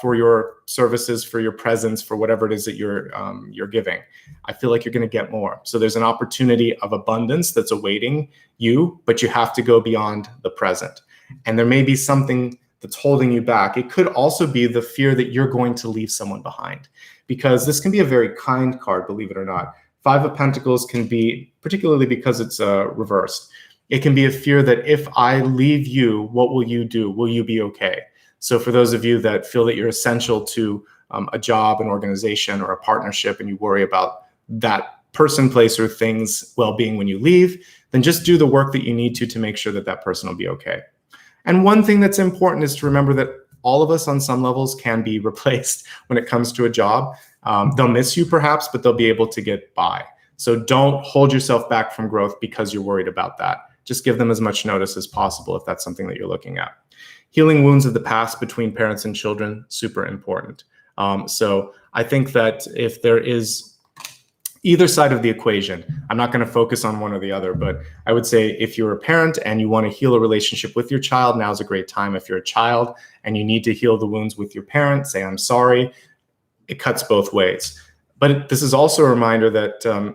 for your services, for your presence, for whatever it is that you're giving. I feel like you're going to get more. So there's an opportunity of abundance that's awaiting you, but you have to go beyond the present. And there may be something that's holding you back. It could also be the fear that you're going to leave someone behind, because this can be a very kind card, believe it or not. Five of Pentacles can be, particularly because it's reversed, it can be a fear that if I leave you, what will you do? Will you be okay? So for those of you that feel that you're essential to a job, an organization, or a partnership, and you worry about that person, place, or thing's well-being when you leave, then just do the work that you need to make sure that that person will be okay. And one thing that's important is to remember that all of us on some levels can be replaced when it comes to a job. They'll miss you perhaps, but they'll be able to get by. So don't hold yourself back from growth because you're worried about that. Just give them as much notice as possible if that's something that you're looking at. Healing wounds of the past between parents and children, super important. So I think that if there is either side of the equation, I'm not going to focus on one or the other, but I would say if you're a parent and you want to heal a relationship with your child, now's a great time. If you're a child and you need to heal the wounds with your parent, say, I'm sorry. It cuts both ways. But this is also a reminder that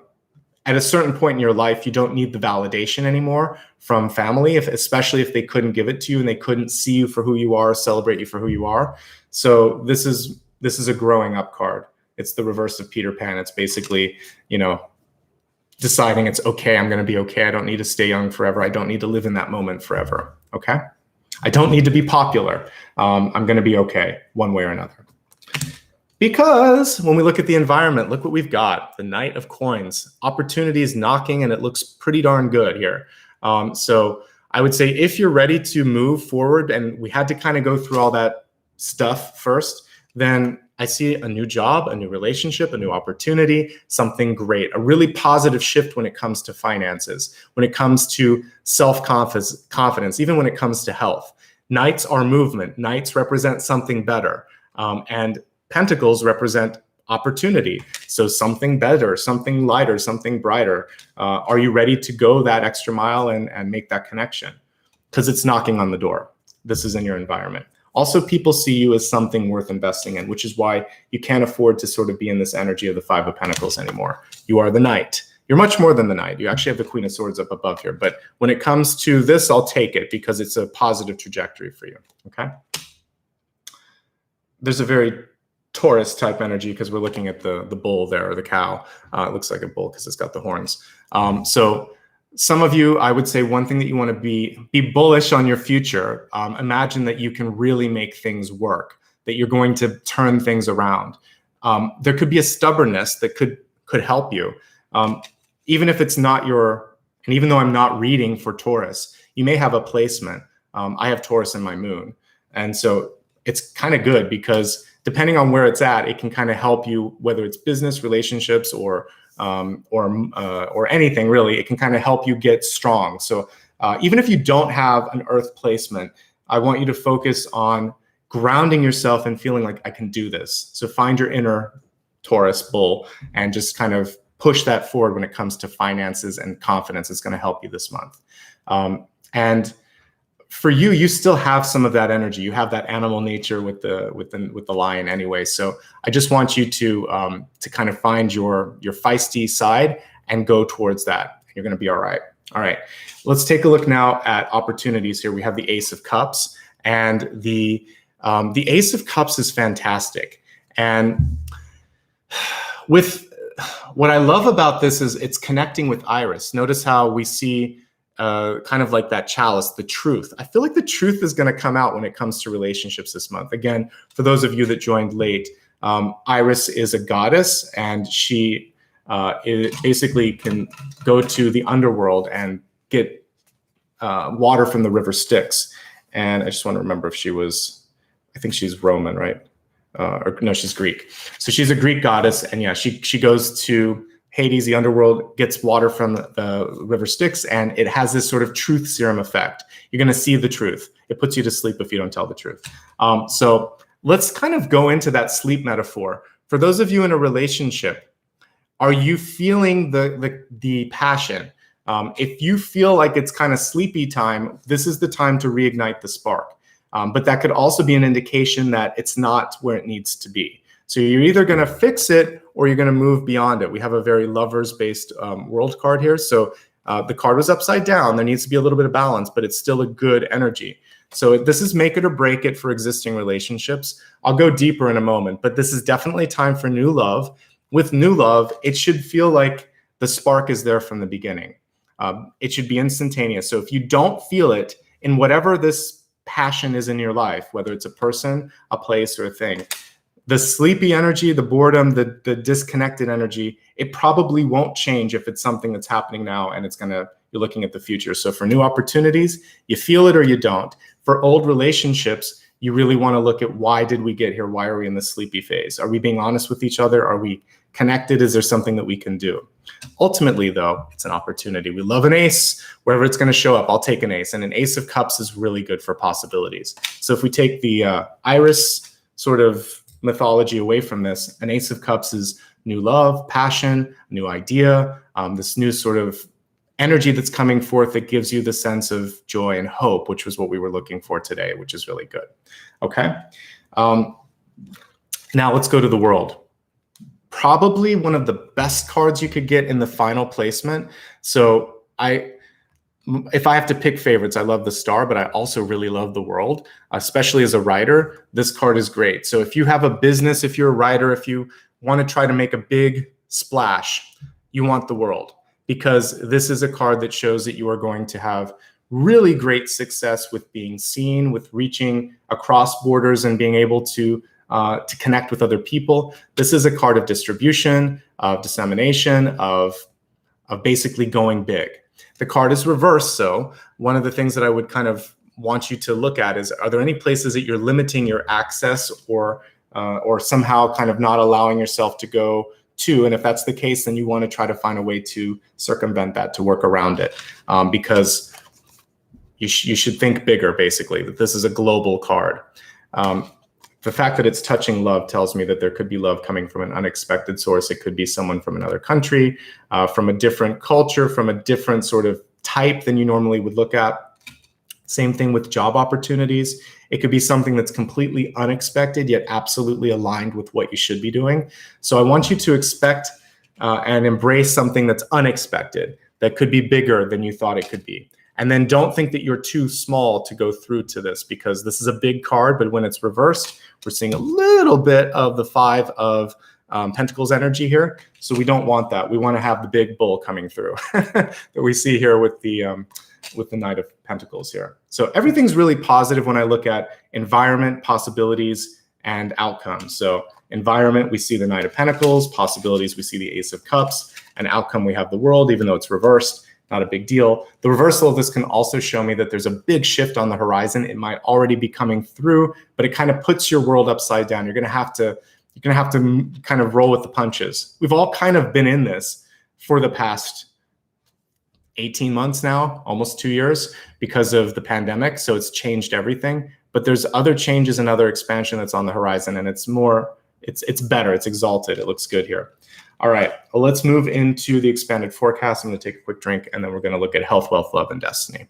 at a certain point in your life, you don't need the validation anymore from family, especially if they couldn't give it to you and they couldn't see you for who you are, celebrate you for who you are. So this is a growing up card. It's the reverse of Peter Pan. It's basically, deciding it's okay. I'm going to be okay. I don't need to stay young forever. I don't need to live in that moment forever. Okay. I don't need to be popular. I'm going to be okay one way or another. Because when we look at the environment, look what we've got. The Knight of Coins. Opportunity is knocking, and it looks pretty darn good here. So I would say if you're ready to move forward, and we had to kind of go through all that stuff first, then I see a new job, a new relationship, a new opportunity, something great, a really positive shift when it comes to finances, when it comes to self-confidence, even when it comes to health. Knights are movement. Knights represent something better. And pentacles represent opportunity. So something better, something lighter, something brighter. Are you ready to go that extra mile and make that connection? Because it's knocking on the door. This is in your environment. Also, people see you as something worth investing in, which is why you can't afford to sort of be in this energy of the Five of Pentacles anymore. You are the Knight. You're much more than the Knight. You actually have the Queen of Swords up above here. But when it comes to this, I'll take it because it's a positive trajectory for you, okay? There's a very Taurus type energy because we're looking at the bull there, or the cow. It looks like a bull because it's got the horns. So some of you, I would say one thing that you want to be bullish on your future. Imagine that you can really make things work, that you're going to turn things around. There could be a stubbornness that could help you. Even if it's not your, and even though I'm not reading for Taurus, you may have a placement. I have Taurus in my moon. And so it's kind of good because depending on where it's at, it can kind of help you, whether it's business, relationships, or anything really. It can kind of help you get strong. So even if you don't have an Earth placement, I want you to focus on grounding yourself and feeling like I can do this. So find your inner Taurus bull and just kind of push that forward when it comes to finances and confidence. It's going to help you this month. And for you, you still have some of that energy. You have that animal nature with the lion anyway. So I just want you to kind of find your feisty side and go towards that. You're going to be all right. All right. Let's take a look now at opportunities here. We have the Ace of Cups, and the Ace of Cups is fantastic. And with what I love about this is it's connecting with Iris. Notice how we see kind of like that chalice, the truth. I feel like the truth is going to come out when it comes to relationships this month. Again, for those of you that joined late, Iris is a goddess, and she basically can go to the Underworld and get water from the River Styx. And I just want to remember if she was, I think she's Roman, right? Or no, she's Greek. So she's a Greek goddess, and yeah, she goes to Hades, the Underworld, gets water from the River Styx, and it has this sort of truth serum effect. You're going to see the truth. It puts you to sleep if you don't tell the truth. So let's kind of go into that sleep metaphor. For those of you in a relationship, are you feeling the passion? If you feel like it's kind of sleepy time, this is the time to reignite the spark. But that could also be an indication that it's not where it needs to be. So you're either going to fix it or you're going to move beyond it. We have a very lovers-based world card here. So the card was upside down. There needs to be a little bit of balance, but it's still a good energy. So this is make it or break it for existing relationships. I'll go deeper in a moment, but this is definitely time for new love. With new love, it should feel like the spark is there from the beginning. It should be instantaneous. So if you don't feel it in whatever this passion is in your life, whether it's a person, a place, or a thing, the sleepy energy, the boredom, the disconnected energy, it probably won't change if it's something that's happening now and you're looking at the future. So for new opportunities, you feel it or you don't. For old relationships, you really want to look at why did we get here? Why are we in the sleepy phase? Are we being honest with each other? Are we connected? Is there something that we can do? Ultimately, though, it's an opportunity. We love an ace. Wherever it's going to show up, I'll take an ace. And an Ace of Cups is really good for possibilities. So if we take the Iris sort of mythology away from this, an Ace of Cups is new love, passion, new idea, this new sort of energy that's coming forth that gives you the sense of joy and hope, which was what we were looking for today, which is really good. Okay. Now let's go to the World. Probably one of the best cards you could get in the final placement. So if I have to pick favorites, I love the Star, but I also really love the World, especially as a writer. This card is great. So if you have a business, if you're a writer, if you want to try to make a big splash, you want the World, because this is a card that shows that you are going to have really great success with being seen, with reaching across borders and being able to connect with other people. This is a card of distribution, of dissemination, of basically going big. The card is reversed, so one of the things that I would kind of want you to look at is, are there any places that you're limiting your access or somehow kind of not allowing yourself to go to? And if that's the case, then you want to try to find a way to circumvent that, to work around it, because you should think bigger, basically, that this is a global card. The fact that it's touching love tells me that there could be love coming from an unexpected source. It could be someone from another country, from a different culture, from a different sort of type than you normally would look at. Same thing with job opportunities. It could be something that's completely unexpected, yet absolutely aligned with what you should be doing. So I want you to expect and embrace something that's unexpected, that could be bigger than you thought it could be. And then don't think that you're too small to go through to this, because this is a big card, but when it's reversed, we're seeing a little bit of the Five of Pentacles energy here. So we don't want that. We want to have the big bull coming through that we see here with the Knight of Pentacles here. So everything's really positive when I look at environment, possibilities, and outcomes. So environment, we see the Knight of Pentacles. Possibilities, we see the Ace of Cups. And outcome, we have the World, even though it's reversed. Not a big deal. The reversal of this can also show me that there's a big shift on the horizon. It might already be coming through, but it kind of puts your world upside down. You're gonna have to kind of roll with the punches. We've all kind of been in this for the past 18 months now, almost 2 years, because of the pandemic. So it's changed everything. But there's other changes and other expansion that's on the horizon, and it's better, it's exalted, it looks good here. All right, well, let's move into the expanded forecast. I'm going to take a quick drink, and then we're going to look at health, wealth, love, and destiny.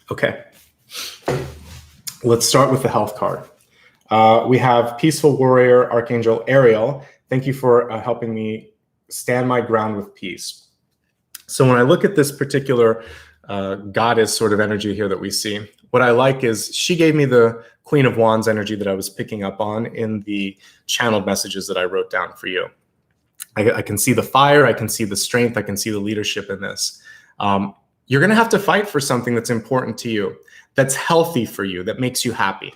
Okay, let's start with the health card. We have Peaceful Warrior, Archangel Ariel. Thank you for helping me stand my ground with peace. So when I look at this particular goddess sort of energy here that we see, what I like is she gave me the Queen of Wands energy that I was picking up on in the channeled messages that I wrote down for you. I can see the fire, I can see the strength, I can see the leadership in this. You're gonna have to fight for something that's important to you, that's healthy for you, that makes you happy.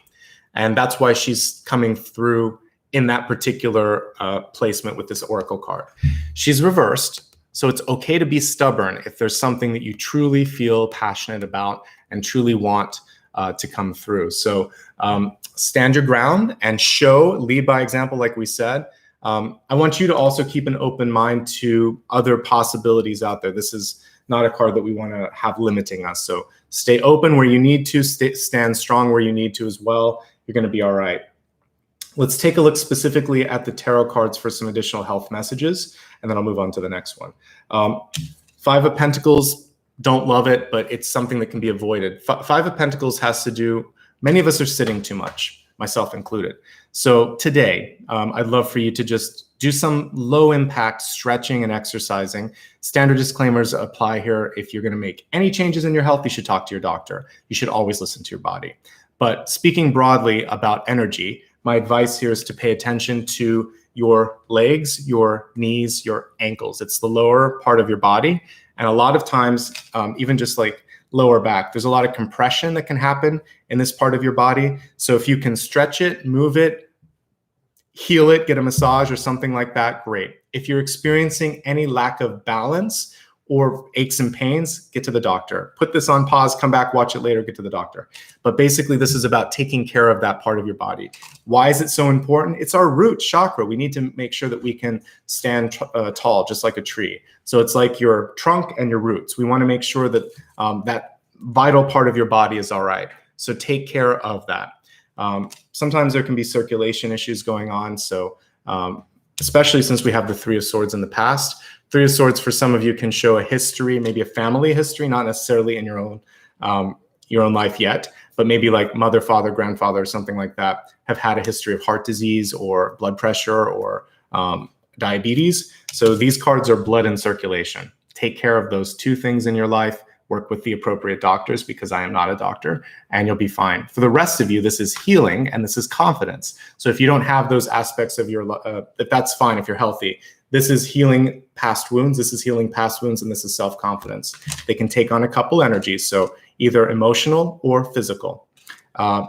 And that's why she's coming through in that particular placement with this oracle card. She's reversed, so it's okay to be stubborn if there's something that you truly feel passionate about and truly want to come through. So stand your ground and lead by example, like we said. I want you to also keep an open mind to other possibilities out there. This is not a card that we want to have limiting us. So stay open where you need to, stand strong where you need to as well. You're going to be all right. Let's take a look specifically at the tarot cards for some additional health messages, and then I'll move on to the next one. Five of Pentacles, don't love it, but it's something that can be avoided. Five of Pentacles has to do, many of us are sitting too much, myself included. So today, I'd love for you to just do some low impact stretching and exercising. Standard disclaimers apply here. If you're going to make any changes in your health, you should talk to your doctor. You should always listen to your body. But speaking broadly about energy, my advice here is to pay attention to your legs, your knees, your ankles. It's the lower part of your body. And a lot of times, even just like lower back, there's a lot of compression that can happen in this part of your body. So if you can stretch it, move it, heal it, get a massage or something like that, great. If you're experiencing any lack of balance or aches and pains, get to the doctor. Put this on pause, come back, watch it later, get to the doctor. But basically, this is about taking care of that part of your body. Why is it so important? It's our root chakra. We need to make sure that we can stand tall, just like a tree. So it's like your trunk and your roots. We want to make sure that that vital part of your body is all right. So take care of that. Sometimes there can be circulation issues going on. So especially since we have the Three of Swords in the past, Three of Swords for some of you can show a history, maybe a family history, not necessarily in your own life yet, but maybe like mother, father, grandfather, or something like that have had a history of heart disease or blood pressure or diabetes. So these cards are blood and circulation. Take care of those two things in your life. Work with the appropriate doctors, because I am not a doctor, and you'll be fine. For the rest of you, this is healing and this is confidence. So if you don't have those aspects of your life, that's fine if you're healthy. This is healing past wounds, this is healing past wounds, and this is self-confidence. They can take on a couple energies, so either emotional or physical.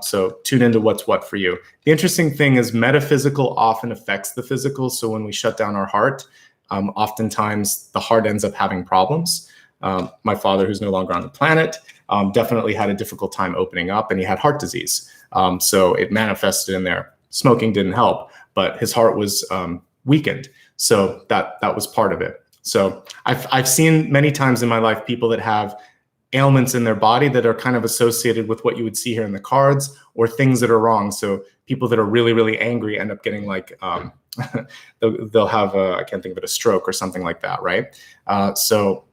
So tune into what's what for you. The interesting thing is metaphysical often affects the physical. So when we shut down our heart, oftentimes the heart ends up having problems. My father, who's no longer on the planet, definitely had a difficult time opening up, and he had heart disease. So it manifested in there. Smoking didn't help, but his heart was weakened. So that was part of it. So I've seen many times in my life people that have ailments in their body that are kind of associated with what you would see here in the cards, or things that are wrong. So people that are really, really angry end up getting like, they'll have I can't think of it, a stroke or something like that, right? So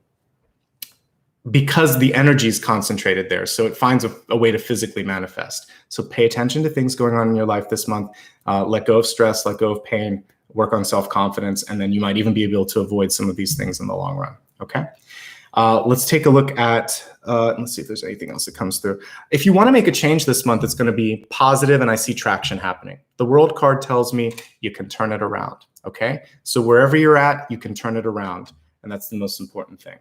because the energy is concentrated there, so it finds a way to physically manifest. So pay attention to things going on in your life this month. Let go of stress, let go of pain, work on self-confidence, and then you might even be able to avoid some of these things in the long run, okay? Let's take a look at, let's see if there's anything else that comes through. If you want to make a change this month, it's going to be positive, and I see traction happening. The World card tells me you can turn it around, okay? So wherever you're at, you can turn it around, and that's the most important thing.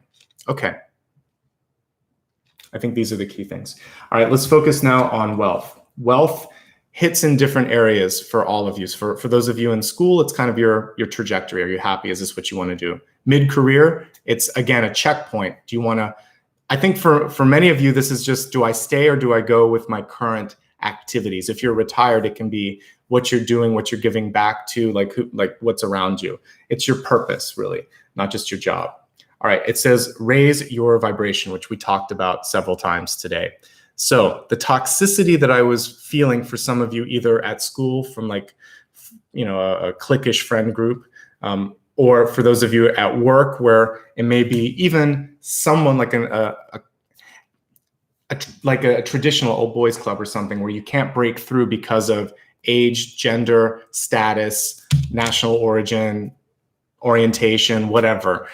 Okay. I think these are the key things. All right, let's focus now on wealth. Wealth hits in different areas for all of you. So for those of you in school, it's kind of your trajectory. Are you happy? Is this what you want to do? Mid-career, it's again a checkpoint. Do you want to, I think for many of you, this is just, do I stay or do I go with my current activities? If you're retired, it can be what you're doing, what you're giving back to, like what's around you. It's your purpose, really, not just your job. All right, it says raise your vibration, which we talked about several times today. So the toxicity that I was feeling for some of you, either at school from like, a cliquish friend group, or for those of you at work where it may be even someone like a traditional old boys club or something where you can't break through because of age, gender, status, national origin, orientation, whatever.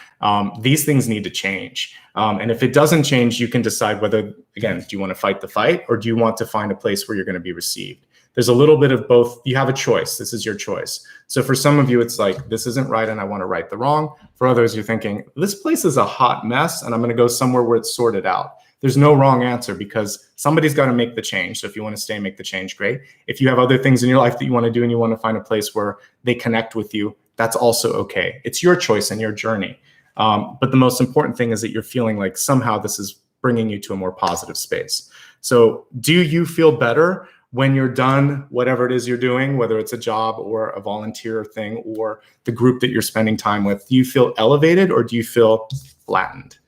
These things need to change. And if it doesn't change, you can decide whether, again, do you want to fight the fight or do you want to find a place where you're going to be received? There's a little bit of both. You have a choice. This is your choice. So for some of you, it's like, this isn't right and I want to right the wrong. For others, you're thinking, this place is a hot mess and I'm going to go somewhere where it's sorted out. There's no wrong answer because somebody's got to make the change. So if you want to stay and make the change, great. If you have other things in your life that you want to do and you want to find a place where they connect with you, that's also okay. It's your choice and your journey. But the most important thing is that you're feeling like somehow this is bringing you to a more positive space. So do you feel better when you're done, whatever it is you're doing, whether it's a job or a volunteer thing or the group that you're spending time with? Do you feel elevated or do you feel flattened?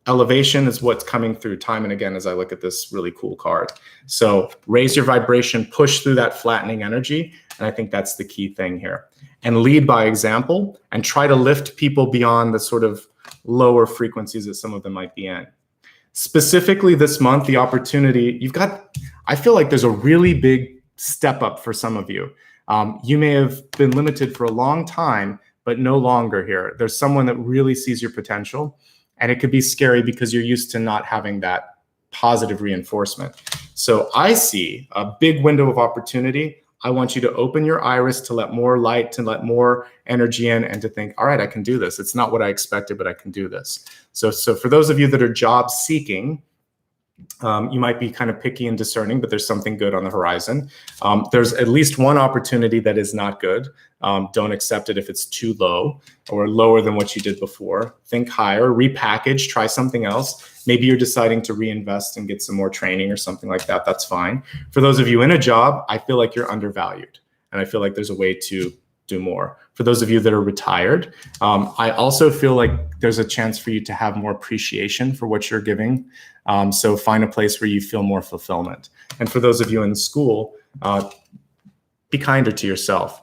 Elevation is what's coming through time and again as I look at this really cool card. So raise your vibration, push through that flattening energy. And I think that's the key thing here. And lead by example and try to lift people beyond the sort of lower frequencies that some of them might be in. Specifically this month, the opportunity, I feel like there's a really big step up for some of you. You may have been limited for a long time, but no longer here. There's someone that really sees your potential. And it could be scary because you're used to not having that positive reinforcement. So I see a big window of opportunity. I want you to open your iris to let more light, to let more energy in, and to think, all right, I can do this. It's not what I expected, but I can do this. So for those of you that are job seeking, you might be kind of picky and discerning, but there's something good on the horizon. There's at least one opportunity that is not good. Don't accept it if it's too low or lower than what you did before. Think higher, repackage, try something else. Maybe you're deciding to reinvest and get some more training or something like that. That's fine. For those of you in a job, I feel like you're undervalued. And I feel like there's a way to do more. For those of you that are retired, I also feel like there's a chance for you to have more appreciation for what you're giving. So find a place where you feel more fulfillment. And for those of you in school, be kinder to yourself.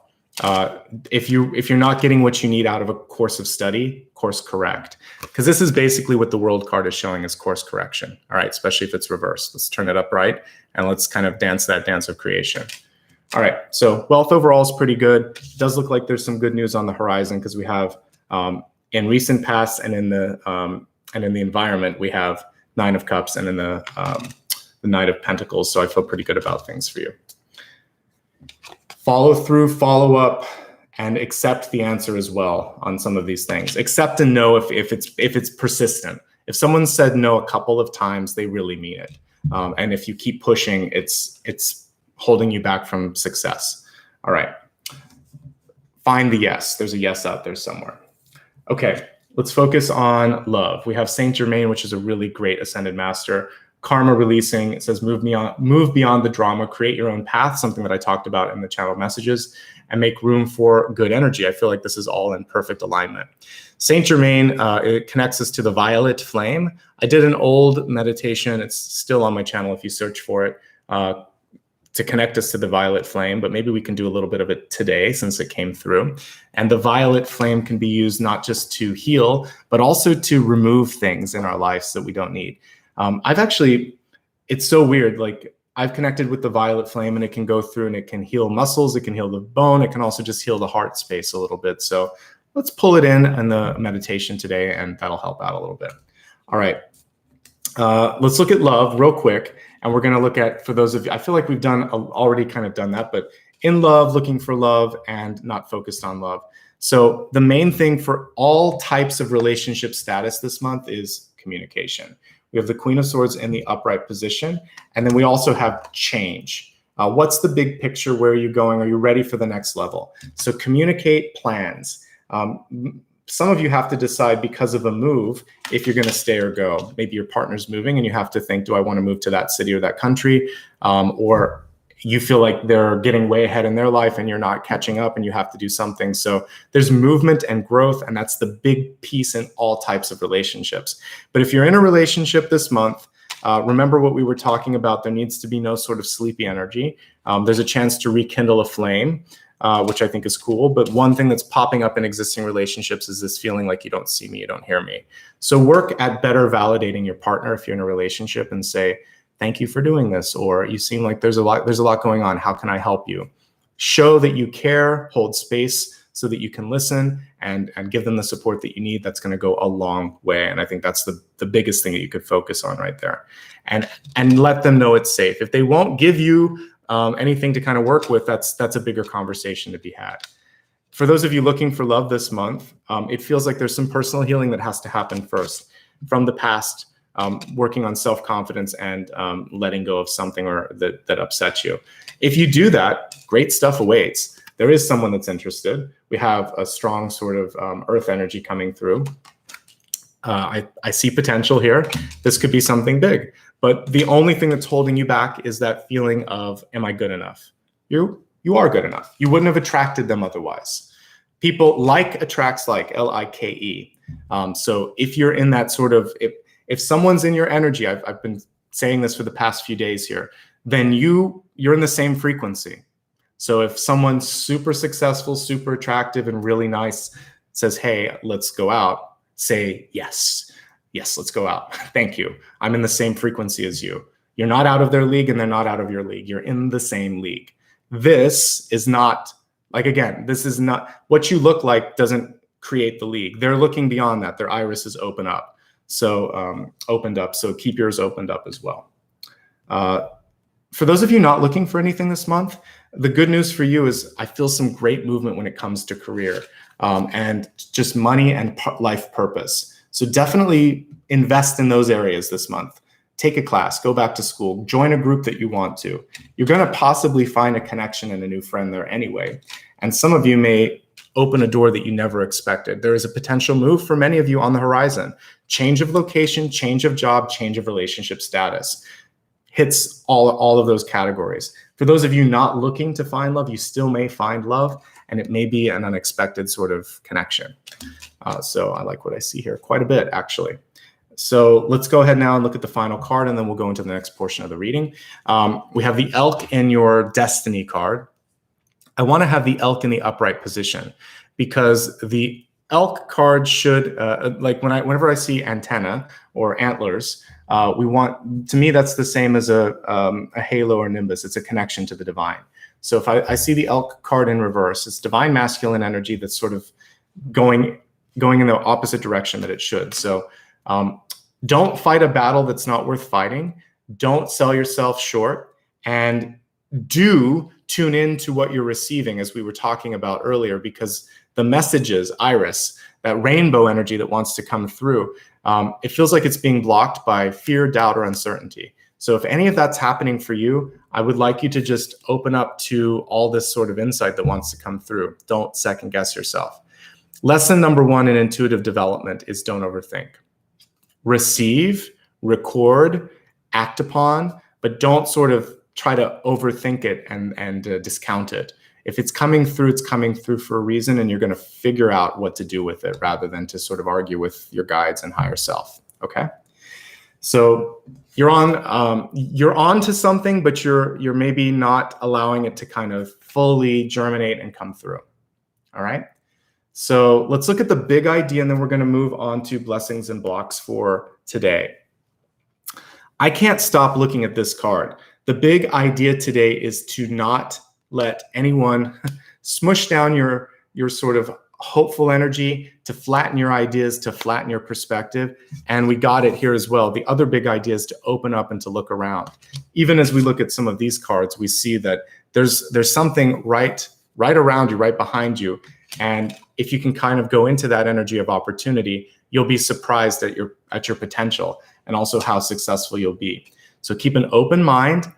If you're not getting what you need out of a course of study, course correct. Because this is basically what the World card is showing as course correction. All right, especially if it's reversed. Let's turn it upright and let's kind of dance that dance of creation. All right, so wealth overall is pretty good. It does look like there's some good news on the horizon because we have in recent past and in the environment we have 9 of Cups and in the Knight of Pentacles. So I feel pretty good about things for you. Follow through, follow up, and accept the answer as well on some of these things. Accept and know if it's persistent. If someone said no a couple of times, they really mean it. And if you keep pushing, it's holding you back from success. All right. Find the yes. There's a yes out there somewhere. Okay, let's focus on love. We have Saint Germain, which is a really great ascended master. Karma releasing, it says move beyond the drama, create your own path, something that I talked about in the channel messages, and make room for good energy. I feel like this is all in perfect alignment. Saint Germain, it connects us to the violet flame. I did an old meditation. It's still on my channel if you search for it, to connect us to the violet flame, but maybe we can do a little bit of it today since it came through. And the violet flame can be used not just to heal, but also to remove things in our lives that we don't need. It's so weird. Like I've connected with the violet flame and it can go through and it can heal muscles. It can heal the bone. It can also just heal the heart space a little bit. So let's pull it in the meditation today and that'll help out a little bit. All right. Let's look at love real quick. And we're going to look at, for those of you, I feel like we've already kind of done that, but in love, looking for love and not focused on love. So the main thing for all types of relationship status this month is communication. We have the Queen of Swords in the upright position. And then we also have change. What's the big picture? Where are you going? Are you ready for the next level? So communicate plans. Some of you have to decide because of a move if you're going to stay or go. Maybe your partner's moving and you have to think, do I want to move to that city or that country? Or you feel like they're getting way ahead in their life and you're not catching up and you have to do something. So there's movement and growth, and that's the big piece in all types of relationships. But if you're in a relationship this month, remember what we were talking about. There needs to be no sort of sleepy energy. There's a chance to rekindle a flame. Which I think is cool. But one thing that's popping up in existing relationships is this feeling like you don't see me, you don't hear me. So work at better validating your partner if you're in a relationship and say, thank you for doing this, or you seem like there's a lot going on. How can I help you? Show that you care, hold space so that you can listen and give them the support that you need. That's going to go a long way. And I think that's the biggest thing that you could focus on right there. And let them know it's safe. If they won't give you anything to kind of work with, that's a bigger conversation to be had. For those of you looking for love this month, it feels like there's some personal healing that has to happen first from the past, working on self-confidence and letting go of something that upsets you. If you do that, great stuff awaits. There is someone that's interested. We have a strong sort of earth energy coming through. I see potential here. This could be something big. But the only thing that's holding you back is that feeling of, am I good enough? You are good enough. You wouldn't have attracted them otherwise. People like attracts like, L-I-K-E. So if you're in that sort of, if someone's in your energy, I've been saying this for the past few days here, then you're in the same frequency. So if someone's super successful, super attractive, and really nice says, hey, let's go out, say yes. Yes, let's go out. Thank you. I'm in the same frequency as you. You're not out of their league and they're not out of your league. You're in the same league. This is not, like, again, this is not, what you look like doesn't create the league. They're looking beyond that. Their iris is opened up. So keep yours opened up as well. For those of you not looking for anything this month, the good news for you is I feel some great movement when it comes to career and just money and life purpose. So definitely invest in those areas this month. Take a class, go back to school, join a group that you want to. You're going to possibly find a connection and a new friend there anyway. And some of you may open a door that you never expected. There is a potential move for many of you on the horizon. Change of location, change of job, change of relationship status. Hits all of those categories. For those of you not looking to find love, you still may find love, and it may be an unexpected sort of connection. So I like what I see here quite a bit, actually. So let's go ahead now and look at the final card, and then we'll go into the next portion of the reading. We have the elk in your destiny card. I want to have the elk in the upright position because the elk card should, whenever I see antenna or antlers, to me, that's the same as a halo or nimbus. It's a connection to the divine. So if I see the elk card in reverse, it's divine masculine energy that's sort of going in the opposite direction that it should. So don't fight a battle that's not worth fighting. Don't sell yourself short, and do tune in to what you're receiving, as we were talking about earlier, because the messages, iris, that rainbow energy that wants to come through, it feels like it's being blocked by fear, doubt, or uncertainty. So if any of that's happening for you, I would like you to just open up to all this sort of insight that wants to come through. Don't second guess yourself. Lesson number 1 in intuitive development is don't overthink. Receive, record, act upon, but don't sort of try to overthink it and discount it. If it's coming through, it's coming through for a reason, and you're going to figure out what to do with it rather than to sort of argue with your guides and higher self. Okay, so you're on to something, but you're maybe not allowing it to kind of fully germinate and come through. All right. So let's look at the big idea, and then we're going to move on to blessings and blocks for today. I can't stop looking at this card. The big idea today is to not let anyone smush down your sort of hopeful energy, to flatten your ideas, to flatten your perspective. And we got it here as well. The other big idea is to open up and to look around. Even as we look at some of these cards, we see that there's something right around you, right behind you. And if you can kind of go into that energy of opportunity, you'll be surprised at your potential and also how successful you'll be. So keep an open mind,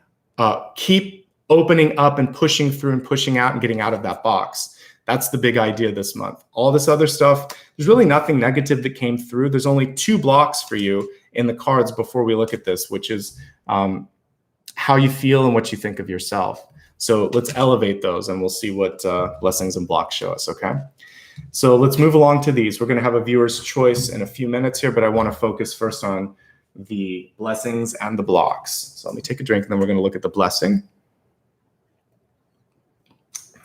keep opening up and pushing through and pushing out and getting out of that box. That's the big idea this month. All this other stuff, there's really nothing negative that came through. There's only 2 blocks for you in the cards before we look at this, which is how you feel and what you think of yourself. So let's elevate those and we'll see what blessings and blocks show us, okay? So let's move along to these. We're going to have a viewer's choice in a few minutes here, but I want to focus first on the blessings and the blocks. So let me take a drink and then we're going to look at the blessing.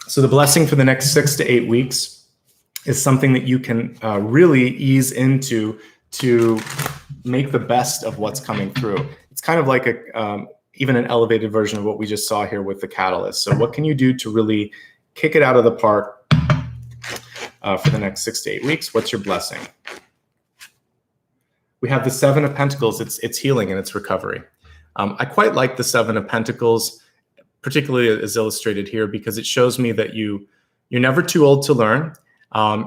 So the blessing for the next 6 to 8 weeks is something that you can really ease into to make the best of what's coming through. It's kind of like even an elevated version of what we just saw here with the catalyst. So what can you do to really kick it out of the park for the next 6 to 8 weeks? What's your blessing? We have the 7 of Pentacles. It's healing and it's recovery. I quite like the 7 of Pentacles, particularly as illustrated here, because it shows me that you're never too old to learn.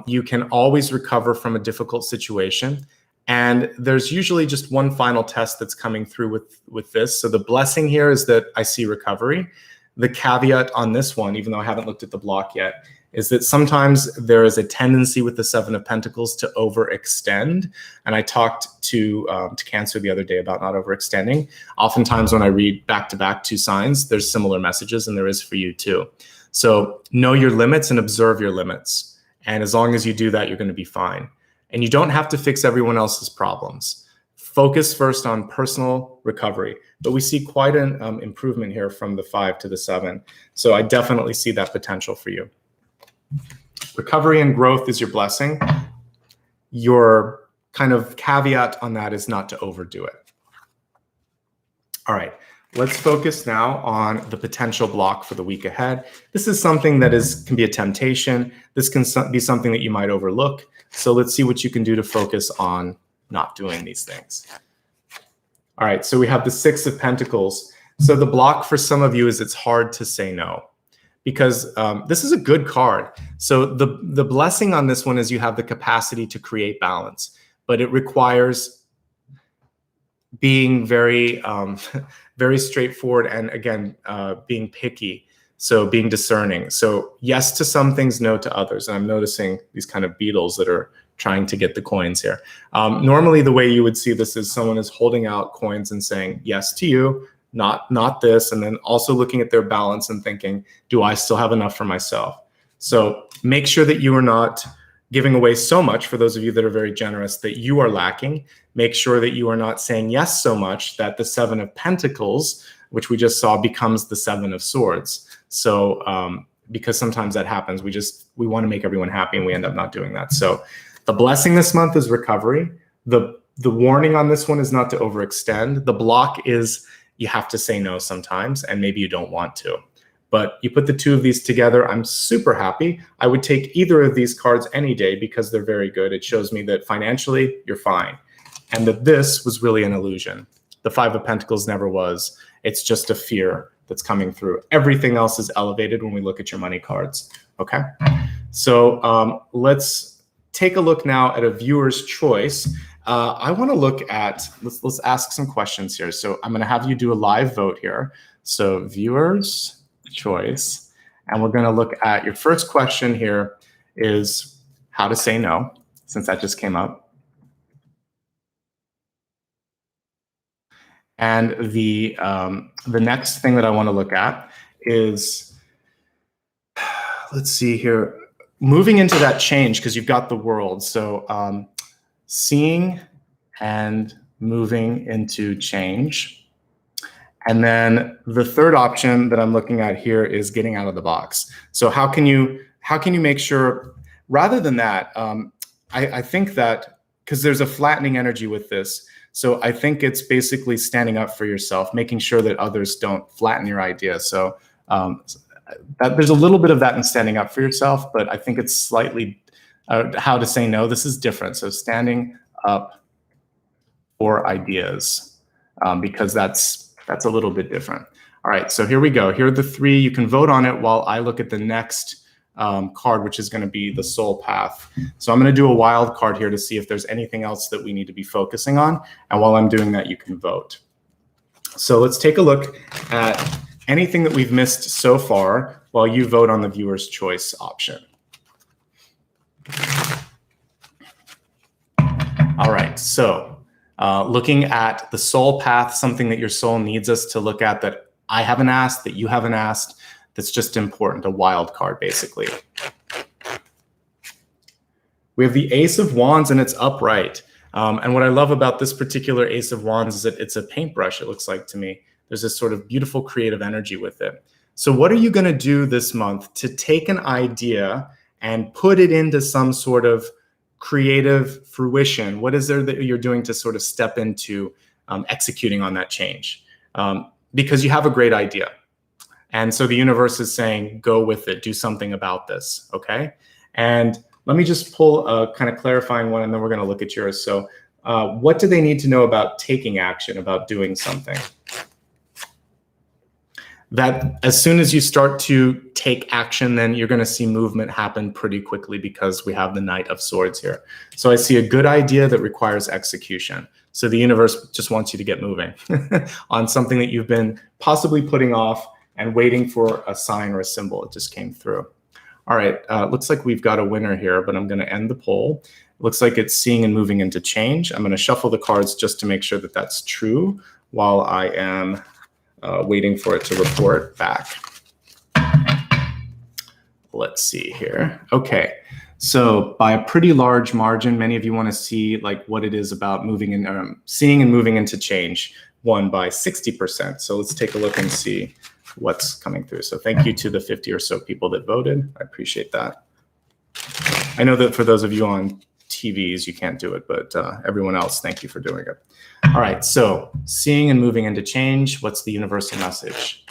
You can always recover from a difficult situation. And there's usually just one final test that's coming through with this. So the blessing here is that I see recovery. The caveat on this one, even though I haven't looked at the block yet, is that sometimes there is a tendency with the 7 of Pentacles to overextend. And I talked to Cancer the other day about not overextending. Oftentimes when I read back-to-back 2 signs, there's similar messages, and there is for you too. So know your limits and observe your limits. And as long as you do that, you're going to be fine. And you don't have to fix everyone else's problems. Focus first on personal recovery. But we see quite an improvement here from the 5 to the 7. So I definitely see that potential for you. Recovery and growth is your blessing. Your kind of caveat on that is not to overdo it. All right, let's focus now on the potential block for the week ahead. This is something that can be a temptation. This can be something that you might overlook. So let's see what you can do to focus on not doing these things. All right, so we have the 6 of Pentacles. So the block for some of you is it's hard to say no, because this is a good card. So the blessing on this one is you have the capacity to create balance, but it requires being very, very straightforward and, again, being picky. So being discerning. So yes to some things, no to others. And I'm noticing these kind of beetles that are trying to get the coins here. Normally, the way you would see this is someone is holding out coins and saying yes to you, not this, and then also looking at their balance and thinking, do I still have enough for myself? So make sure that you are not giving away so much, for those of you that are very generous, that you are lacking. Make sure that you are not saying yes so much that the 7 of Pentacles, which we just saw, becomes the 7 of Swords. So because sometimes that happens, we want to make everyone happy and we end up not doing that. So the blessing this month is recovery. The warning on this one is not to overextend. The block is you have to say no sometimes, and maybe you don't want to. But you put the 2 of these together, I'm super happy. I would take either of these cards any day because they're very good. It shows me that financially, you're fine. And that this was really an illusion. The 5 of Pentacles never was. It's just a fear that's coming through. Everything else is elevated when we look at your money cards, okay? So let's take a look now at a viewer's choice. I want to look at, let's ask some questions here. So I'm going to have you do a live vote here. So viewers choice, and we're going to look at your first question here is how to say no, since that just came up. And the next thing that I want to look at is, let's see here, moving into that change, because you've got the world. So seeing and moving into change. And then the third option that I'm looking at here is getting out of the box. So how can you make sure, rather than that, I think that, because there's a flattening energy with this, so I think it's basically standing up for yourself, making sure that others don't flatten your idea. So there's a little bit of that in standing up for yourself, but I think it's slightly how to say no. This is different. So standing up for ideas, because that's a little bit different. All right, so here we go. Here are the three. You can vote on it while I look at the next card, which is going to be the soul path. So I'm going to do a wild card here to see if there's anything else that we need to be focusing on. And while I'm doing that, you can vote. So let's take a look at anything that we've missed so far while you vote on the viewer's choice option. All right, so looking at the soul path, something that your soul needs us to look at that I haven't asked, that you haven't asked, that's just important, a wild card, basically. We have the Ace of Wands, and it's upright. And what I love about this particular Ace of Wands is that it's a paintbrush, it looks like to me. There's this sort of beautiful creative energy with it. So what are you going to do this month to take an idea and put it into some sort of creative fruition? What is there that you're doing to sort of step into executing on that change? Because you have a great idea. And so the universe is saying, go with it, do something about this, okay? And let me just pull a kind of clarifying one, and then we're gonna look at yours. So what do they need to know about taking action, about doing something? That as soon as you start to take action, then you're gonna see movement happen pretty quickly, because we have the Knight of Swords here. So I see a good idea that requires execution. So the universe just wants you to get moving on something that you've been possibly putting off and waiting for a sign or a symbol. It just came through. All right, looks like we've got a winner here, but I'm gonna end the poll. Looks like it's seeing and moving into change. I'm gonna shuffle the cards just to make sure that that's true while I am waiting for it to report back. Let's see here. Okay, so by a pretty large margin, many of you wanna see like what it is about moving in, seeing and moving into change, won by 60%. So let's take a look and see what's coming through. So thank you to the 50 or so people that voted. I appreciate that. I know that for those of you on TVs, you can't do it, but everyone else, thank you for doing it. All right, so seeing and moving into change, what's the universal message?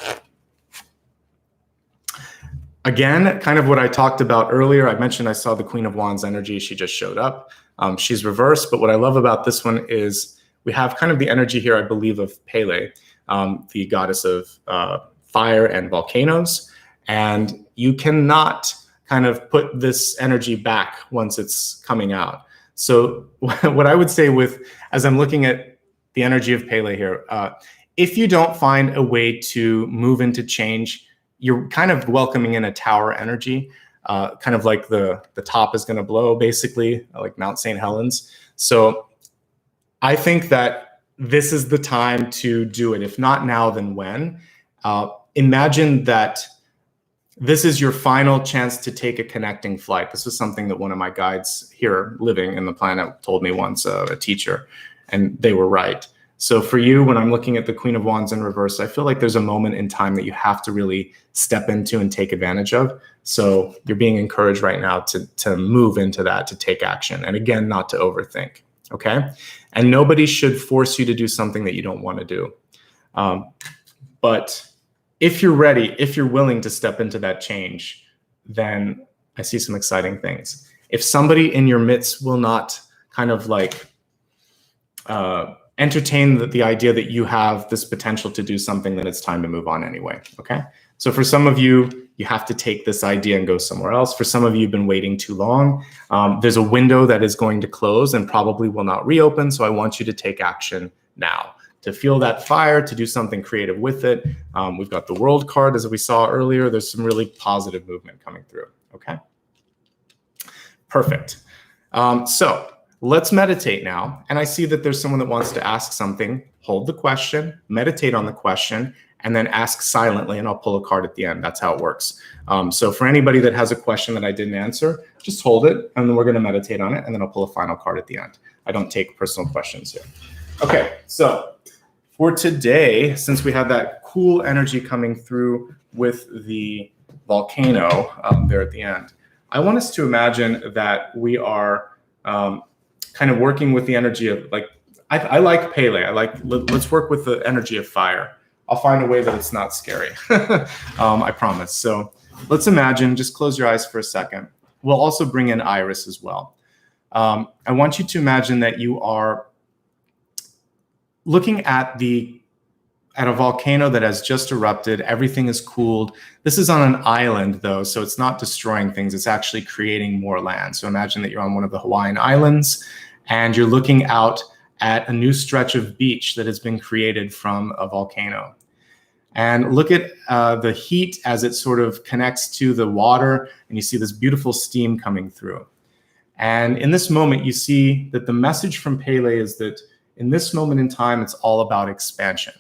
Again, kind of what I talked about earlier. I mentioned I saw the Queen of Wands energy. She just showed up. She's reversed, but what I love about this one is we have kind of the energy here, I believe, of Pele, the goddess of fire and volcanoes, and you cannot kind of put this energy back once it's coming out. So what I would say with, as I'm looking at the energy of Pele here, if you don't find a way to move into change, you're kind of welcoming in a tower energy, kind of like the top is going to blow, basically, like Mount St. Helens. So I think that this is the time to do it. If not now, then when? Imagine that this is your final chance to take a connecting flight. This was something that one of my guides here living in the planet told me once, a teacher, and they were right. So for you, when I'm looking at the Queen of Wands in reverse, I feel like there's a moment in time that you have to really step into and take advantage of. So you're being encouraged right now to move into that, to take action. And again, not to overthink, okay? And nobody should force you to do something that you don't want to do. But if you're ready, if you're willing to step into that change, then I see some exciting things. If somebody in your midst will not kind of like entertain the idea that you have this potential to do something, then it's time to move on anyway, okay? So for some of you, you have to take this idea and go somewhere else. For some of you, you've been waiting too long. There's a window that is going to close and probably will not reopen. So I want you to take action now, to feel that fire, to do something creative with it. We've got the World card, as we saw earlier. There's some really positive movement coming through, okay? Perfect. So let's meditate now. And I see that there's someone that wants to ask something. Hold the question, meditate on the question, and then ask silently, and I'll pull a card at the end. That's how it works. So for anybody that has a question that I didn't answer, just hold it, and then we're gonna meditate on it, and then I'll pull a final card at the end. I don't take personal questions here. Okay, so for today, since we have that cool energy coming through with the volcano there at the end, I want us to imagine that we are kind of working with the energy of, like, I like Pele. Let's work with the energy of fire. I'll find a way that it's not scary. I promise. So let's imagine, just close your eyes for a second. We'll also bring in Iris as well. I want you to imagine that you are looking at a volcano that has just erupted. Everything is cooled. This is on an island though, so it's not destroying things. It's actually creating more land. So imagine that you're on one of the Hawaiian islands and you're looking out at a new stretch of beach that has been created from a volcano. And look at the heat as it sort of connects to the water, and you see this beautiful steam coming through. And in this moment, you see that the message from Pele is that in this moment in time, it's all about expansion.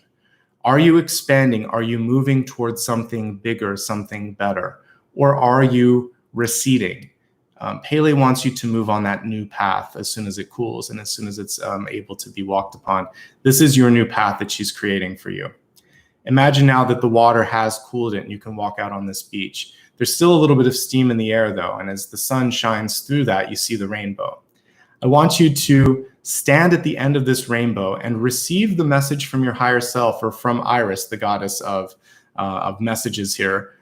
Are you expanding? Are you moving towards something bigger, something better? Or are you receding? Pele wants you to move on that new path as soon as it cools and as soon as it's able to be walked upon. This is your new path that she's creating for you. Imagine now that the water has cooled it and you can walk out on this beach. There's still a little bit of steam in the air though, and as the sun shines through that, you see the rainbow. I want you to stand at the end of this rainbow and receive the message from your higher self, or from Iris, the goddess of messages here,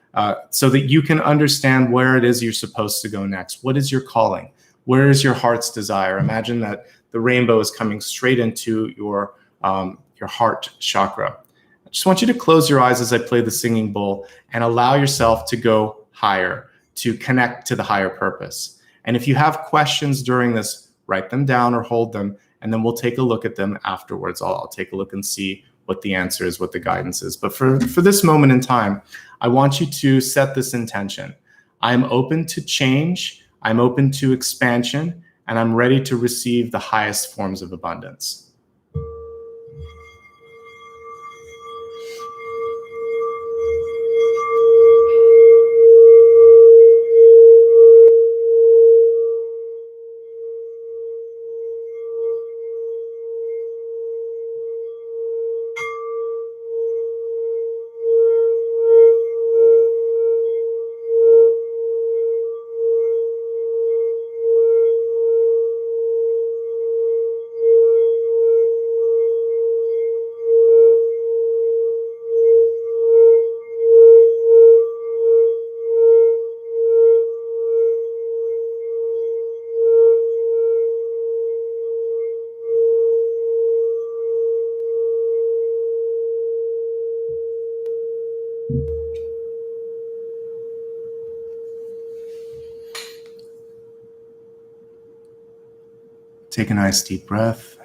so that you can understand where it is you're supposed to go next. What is your calling? Where is your heart's desire? Imagine that the rainbow is coming straight into your heart chakra. I just want you to close your eyes as I play the singing bowl and allow yourself to go higher, to connect to the higher purpose. And if you have questions during this, write them down or hold them, and then we'll take a look at them afterwards. I'll take a look and see what the answer is, what the guidance is. But for this moment in time, I want you to set this intention. I'm open to change, I'm open to expansion, and I'm ready to receive the highest forms of abundance. Take a nice deep breath.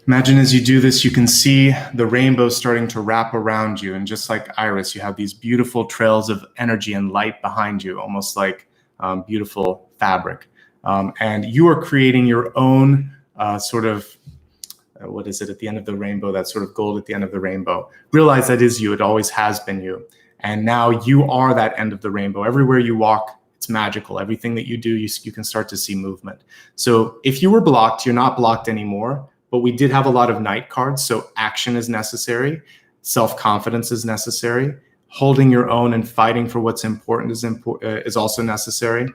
Imagine as you do this, you can see the rainbow starting to wrap around you. And just like Iris, you have these beautiful trails of energy and light behind you, almost like beautiful fabric. And you are creating your own what is it at the end of the rainbow, that sort of gold at the end of the rainbow. Realize that is you. It always has been you. And now you are that end of the rainbow. Everywhere you walk, it's magical. Everything that you do, you can start to see movement. So if you were blocked, you're not blocked anymore, but we did have a lot of night cards. So action is necessary. Self-confidence is necessary. Holding your own and fighting for what's important is also necessary.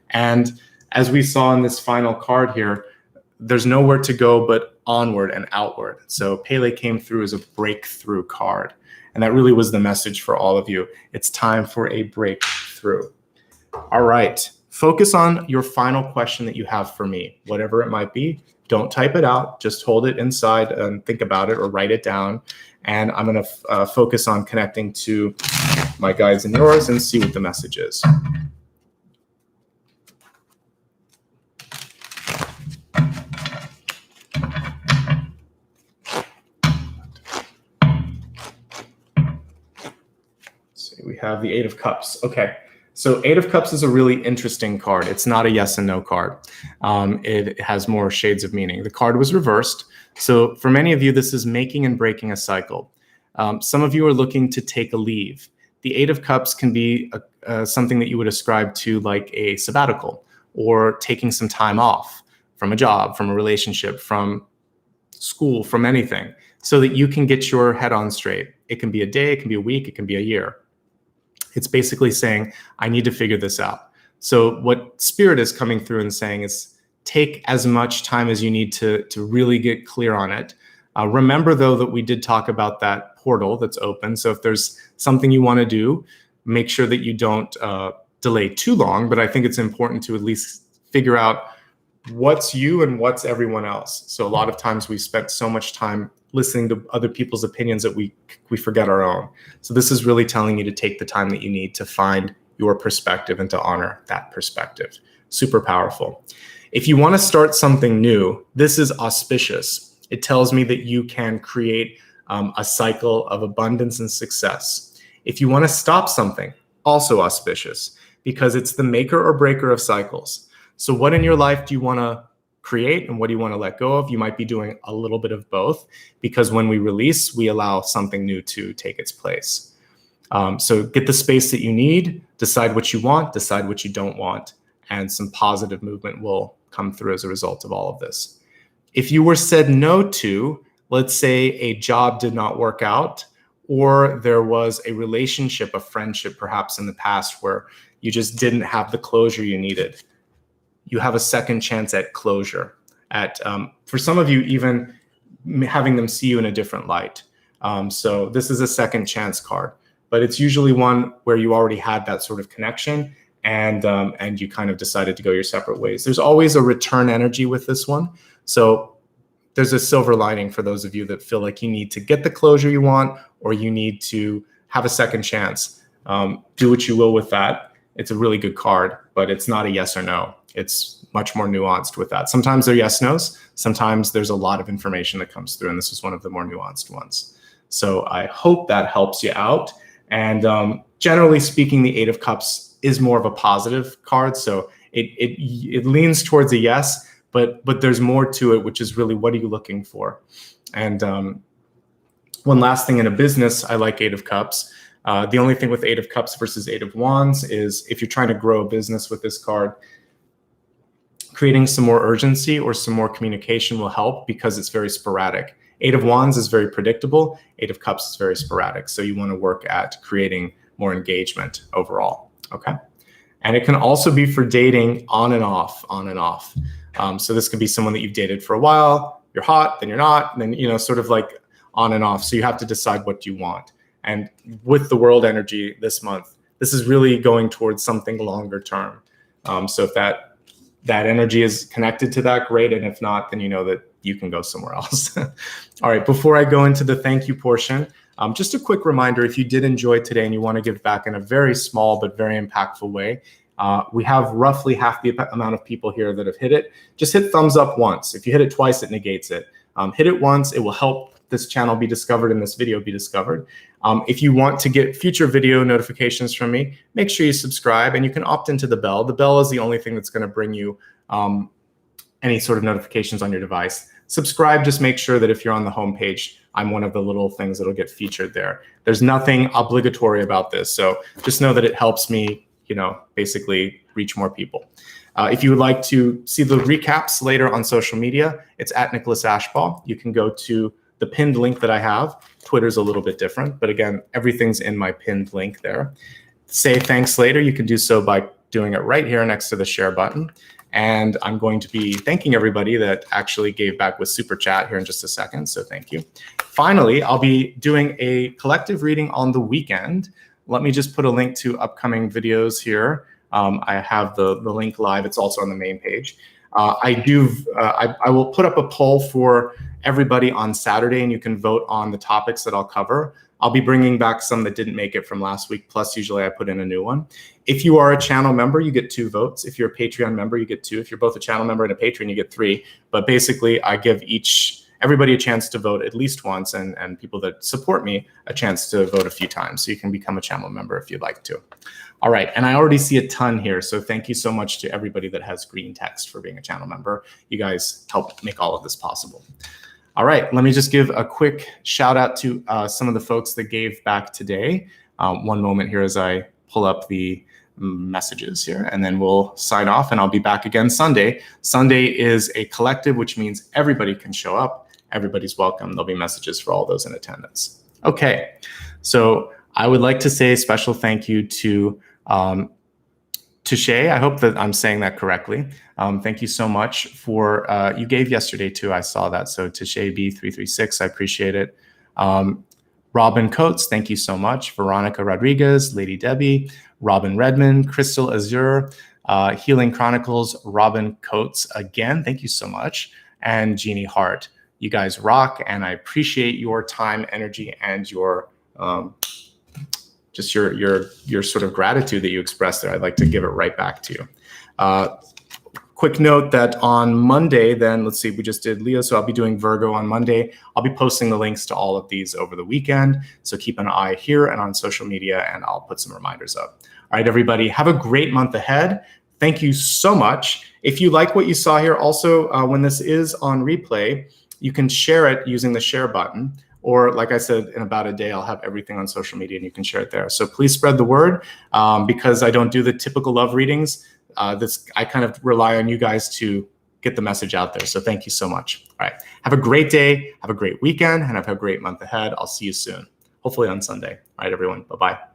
And as we saw in this final card here, there's nowhere to go but onward and outward. So Pele came through as a breakthrough card. And that really was the message for all of you. It's time for a breakthrough. All right, focus on your final question that you have for me, whatever it might be. Don't type it out, just hold it inside and think about it or write it down. And I'm gonna focus on connecting to my guides and yours and see what the message is. We have the Eight of Cups. Okay, so Eight of Cups is a really interesting card. It's not a yes and no card. It has more shades of meaning. The card was reversed. So for many of you, this is making and breaking a cycle. Some of you are looking to take a leave. The Eight of Cups can be something that you would ascribe to like a sabbatical or taking some time off from a job, from a relationship, from school, from anything, so that you can get your head on straight. It can be a day, it can be a week, it can be a year. It's basically saying, I need to figure this out. So what Spirit is coming through and saying is take as much time as you need to really get clear on it. Remember, though, that we did talk about that portal that's open. So if there's something you want to do, make sure that you don't delay too long. But I think it's important to at least figure out what's you and what's everyone else. So a lot of times we spent so much time listening to other people's opinions that we forget our own. So this is really telling you to take the time that you need to find your perspective and to honor that perspective. Super powerful. If you want to start something new, this is auspicious. It tells me that you can create a cycle of abundance and success. If you want to stop something, also auspicious, because it's the maker or breaker of cycles. So what in your life do you want to create and what do you want to let go of? You might be doing a little bit of both, because when we release, we allow something new to take its place. So get the space that you need, decide what you want, decide what you don't want, and some positive movement will come through as a result of all of this. If you were said no to, let's say a job did not work out, or there was a relationship, a friendship perhaps in the past where you just didn't have the closure you needed, you have a second chance at closure, at for some of you, even having them see you in a different light. So this is a second chance card, but it's usually one where you already had that sort of connection and you kind of decided to go your separate ways. There's always a return energy with this one. So there's a silver lining for those of you that feel like you need to get the closure you want, or you need to have a second chance. Do what you will with that. It's a really good card, but it's not a yes or no. It's much more nuanced with that. Sometimes they're yes, nos. Sometimes there's a lot of information that comes through, and this is one of the more nuanced ones. So I hope that helps you out. And generally speaking, the Eight of Cups is more of a positive card. So it leans towards a yes, but there's more to it, which is really, what are you looking for? And one last thing in a business, I like Eight of Cups. The only thing with Eight of Cups versus Eight of Wands is if you're trying to grow a business with this card, creating some more urgency or some more communication will help, because it's very sporadic. Eight of Wands is very predictable. Eight of Cups is very sporadic. So you want to work at creating more engagement overall. Okay. And it can also be for dating on and off, on and off. So this could be someone that you've dated for a while, you're hot, then you're not, and then, sort of like on and off. So you have to decide what you want. And with the world energy this month, this is really going towards something longer term. So if that energy is connected to that, great. And if not, then you know that you can go somewhere else. All right, before I go into the thank you portion, just a quick reminder, if you did enjoy today and you want to give back in a very small but very impactful way, we have roughly half the amount of people here that have hit it. Just hit thumbs up once. If you hit it twice, it negates it. Hit it once, it will help this channel be discovered and this video be discovered. If you want to get future video notifications from me, make sure you subscribe, and you can opt into the bell. The bell is the only thing that's going to bring you any sort of notifications on your device. Subscribe, just make sure that if you're on the homepage, I'm one of the little things that'll get featured there. There's nothing obligatory about this, so just know that it helps me, basically reach more people. If you would like to see the recaps later on social media, it's at Nicholas Ashbaugh. You can go to the pinned link that I have. Twitter's a little bit different, but again, everything's in my pinned link there. Say thanks later. You can do so by doing it right here next to the share button. And I'm going to be thanking everybody that actually gave back with Super Chat here in just a second. So thank you. Finally, I'll be doing a collective reading on the weekend. Let me just put a link to upcoming videos here. I have the link live. It's also on the main page. I will put up a poll for everybody on Saturday, and you can vote on the topics that I'll cover. I'll be bringing back some that didn't make it from last week. Plus, usually I put in a new one. If you are a channel member, you get 2 votes. If you're a Patreon member, you get 2. If you're both a channel member and a patron, you get 3. But basically, I give everybody a chance to vote at least once, and people that support me a chance to vote a few times. So you can become a channel member if you'd like to. All right, and I already see a ton here. So thank you so much to everybody that has green text for being a channel member. You guys help make all of this possible. All right, let me just give a quick shout out to some of the folks that gave back today. One moment here as I pull up the messages here, and then we'll sign off, and I'll be back again Sunday. Sunday is a collective, which means everybody can show up. Everybody's welcome. There'll be messages for all those in attendance. Okay, so I would like to say a special thank you to Shay. I hope that I'm saying that correctly. Thank you so much for, you gave yesterday too, I saw that. So to Shay B336, I appreciate it. Robin Coates, thank you so much. Veronica Rodriguez, Lady Debbie, Robin Redmond, Crystal Azure, Healing Chronicles, Robin Coates again, thank you so much. And Jeannie Hart, you guys rock, and I appreciate your time, energy, and your just your sort of gratitude that you expressed there. I'd like to give it right back to you. Quick note that on Monday, then, let's see, we just did Leo, so I'll be doing Virgo on Monday. I'll be posting the links to all of these over the weekend, so keep an eye here and on social media, and I'll put some reminders up. All right, everybody, have a great month ahead. Thank you so much. If you like what you saw here, also, when this is on replay, you can share it using the share button. Or like I said, in about a day, I'll have everything on social media and you can share it there. So please spread the word because I don't do the typical love readings. I kind of rely on you guys to get the message out there. So thank you so much. All right. Have a great day. Have a great weekend and have a great month ahead. I'll see you soon. Hopefully on Sunday. All right, everyone. Bye-bye.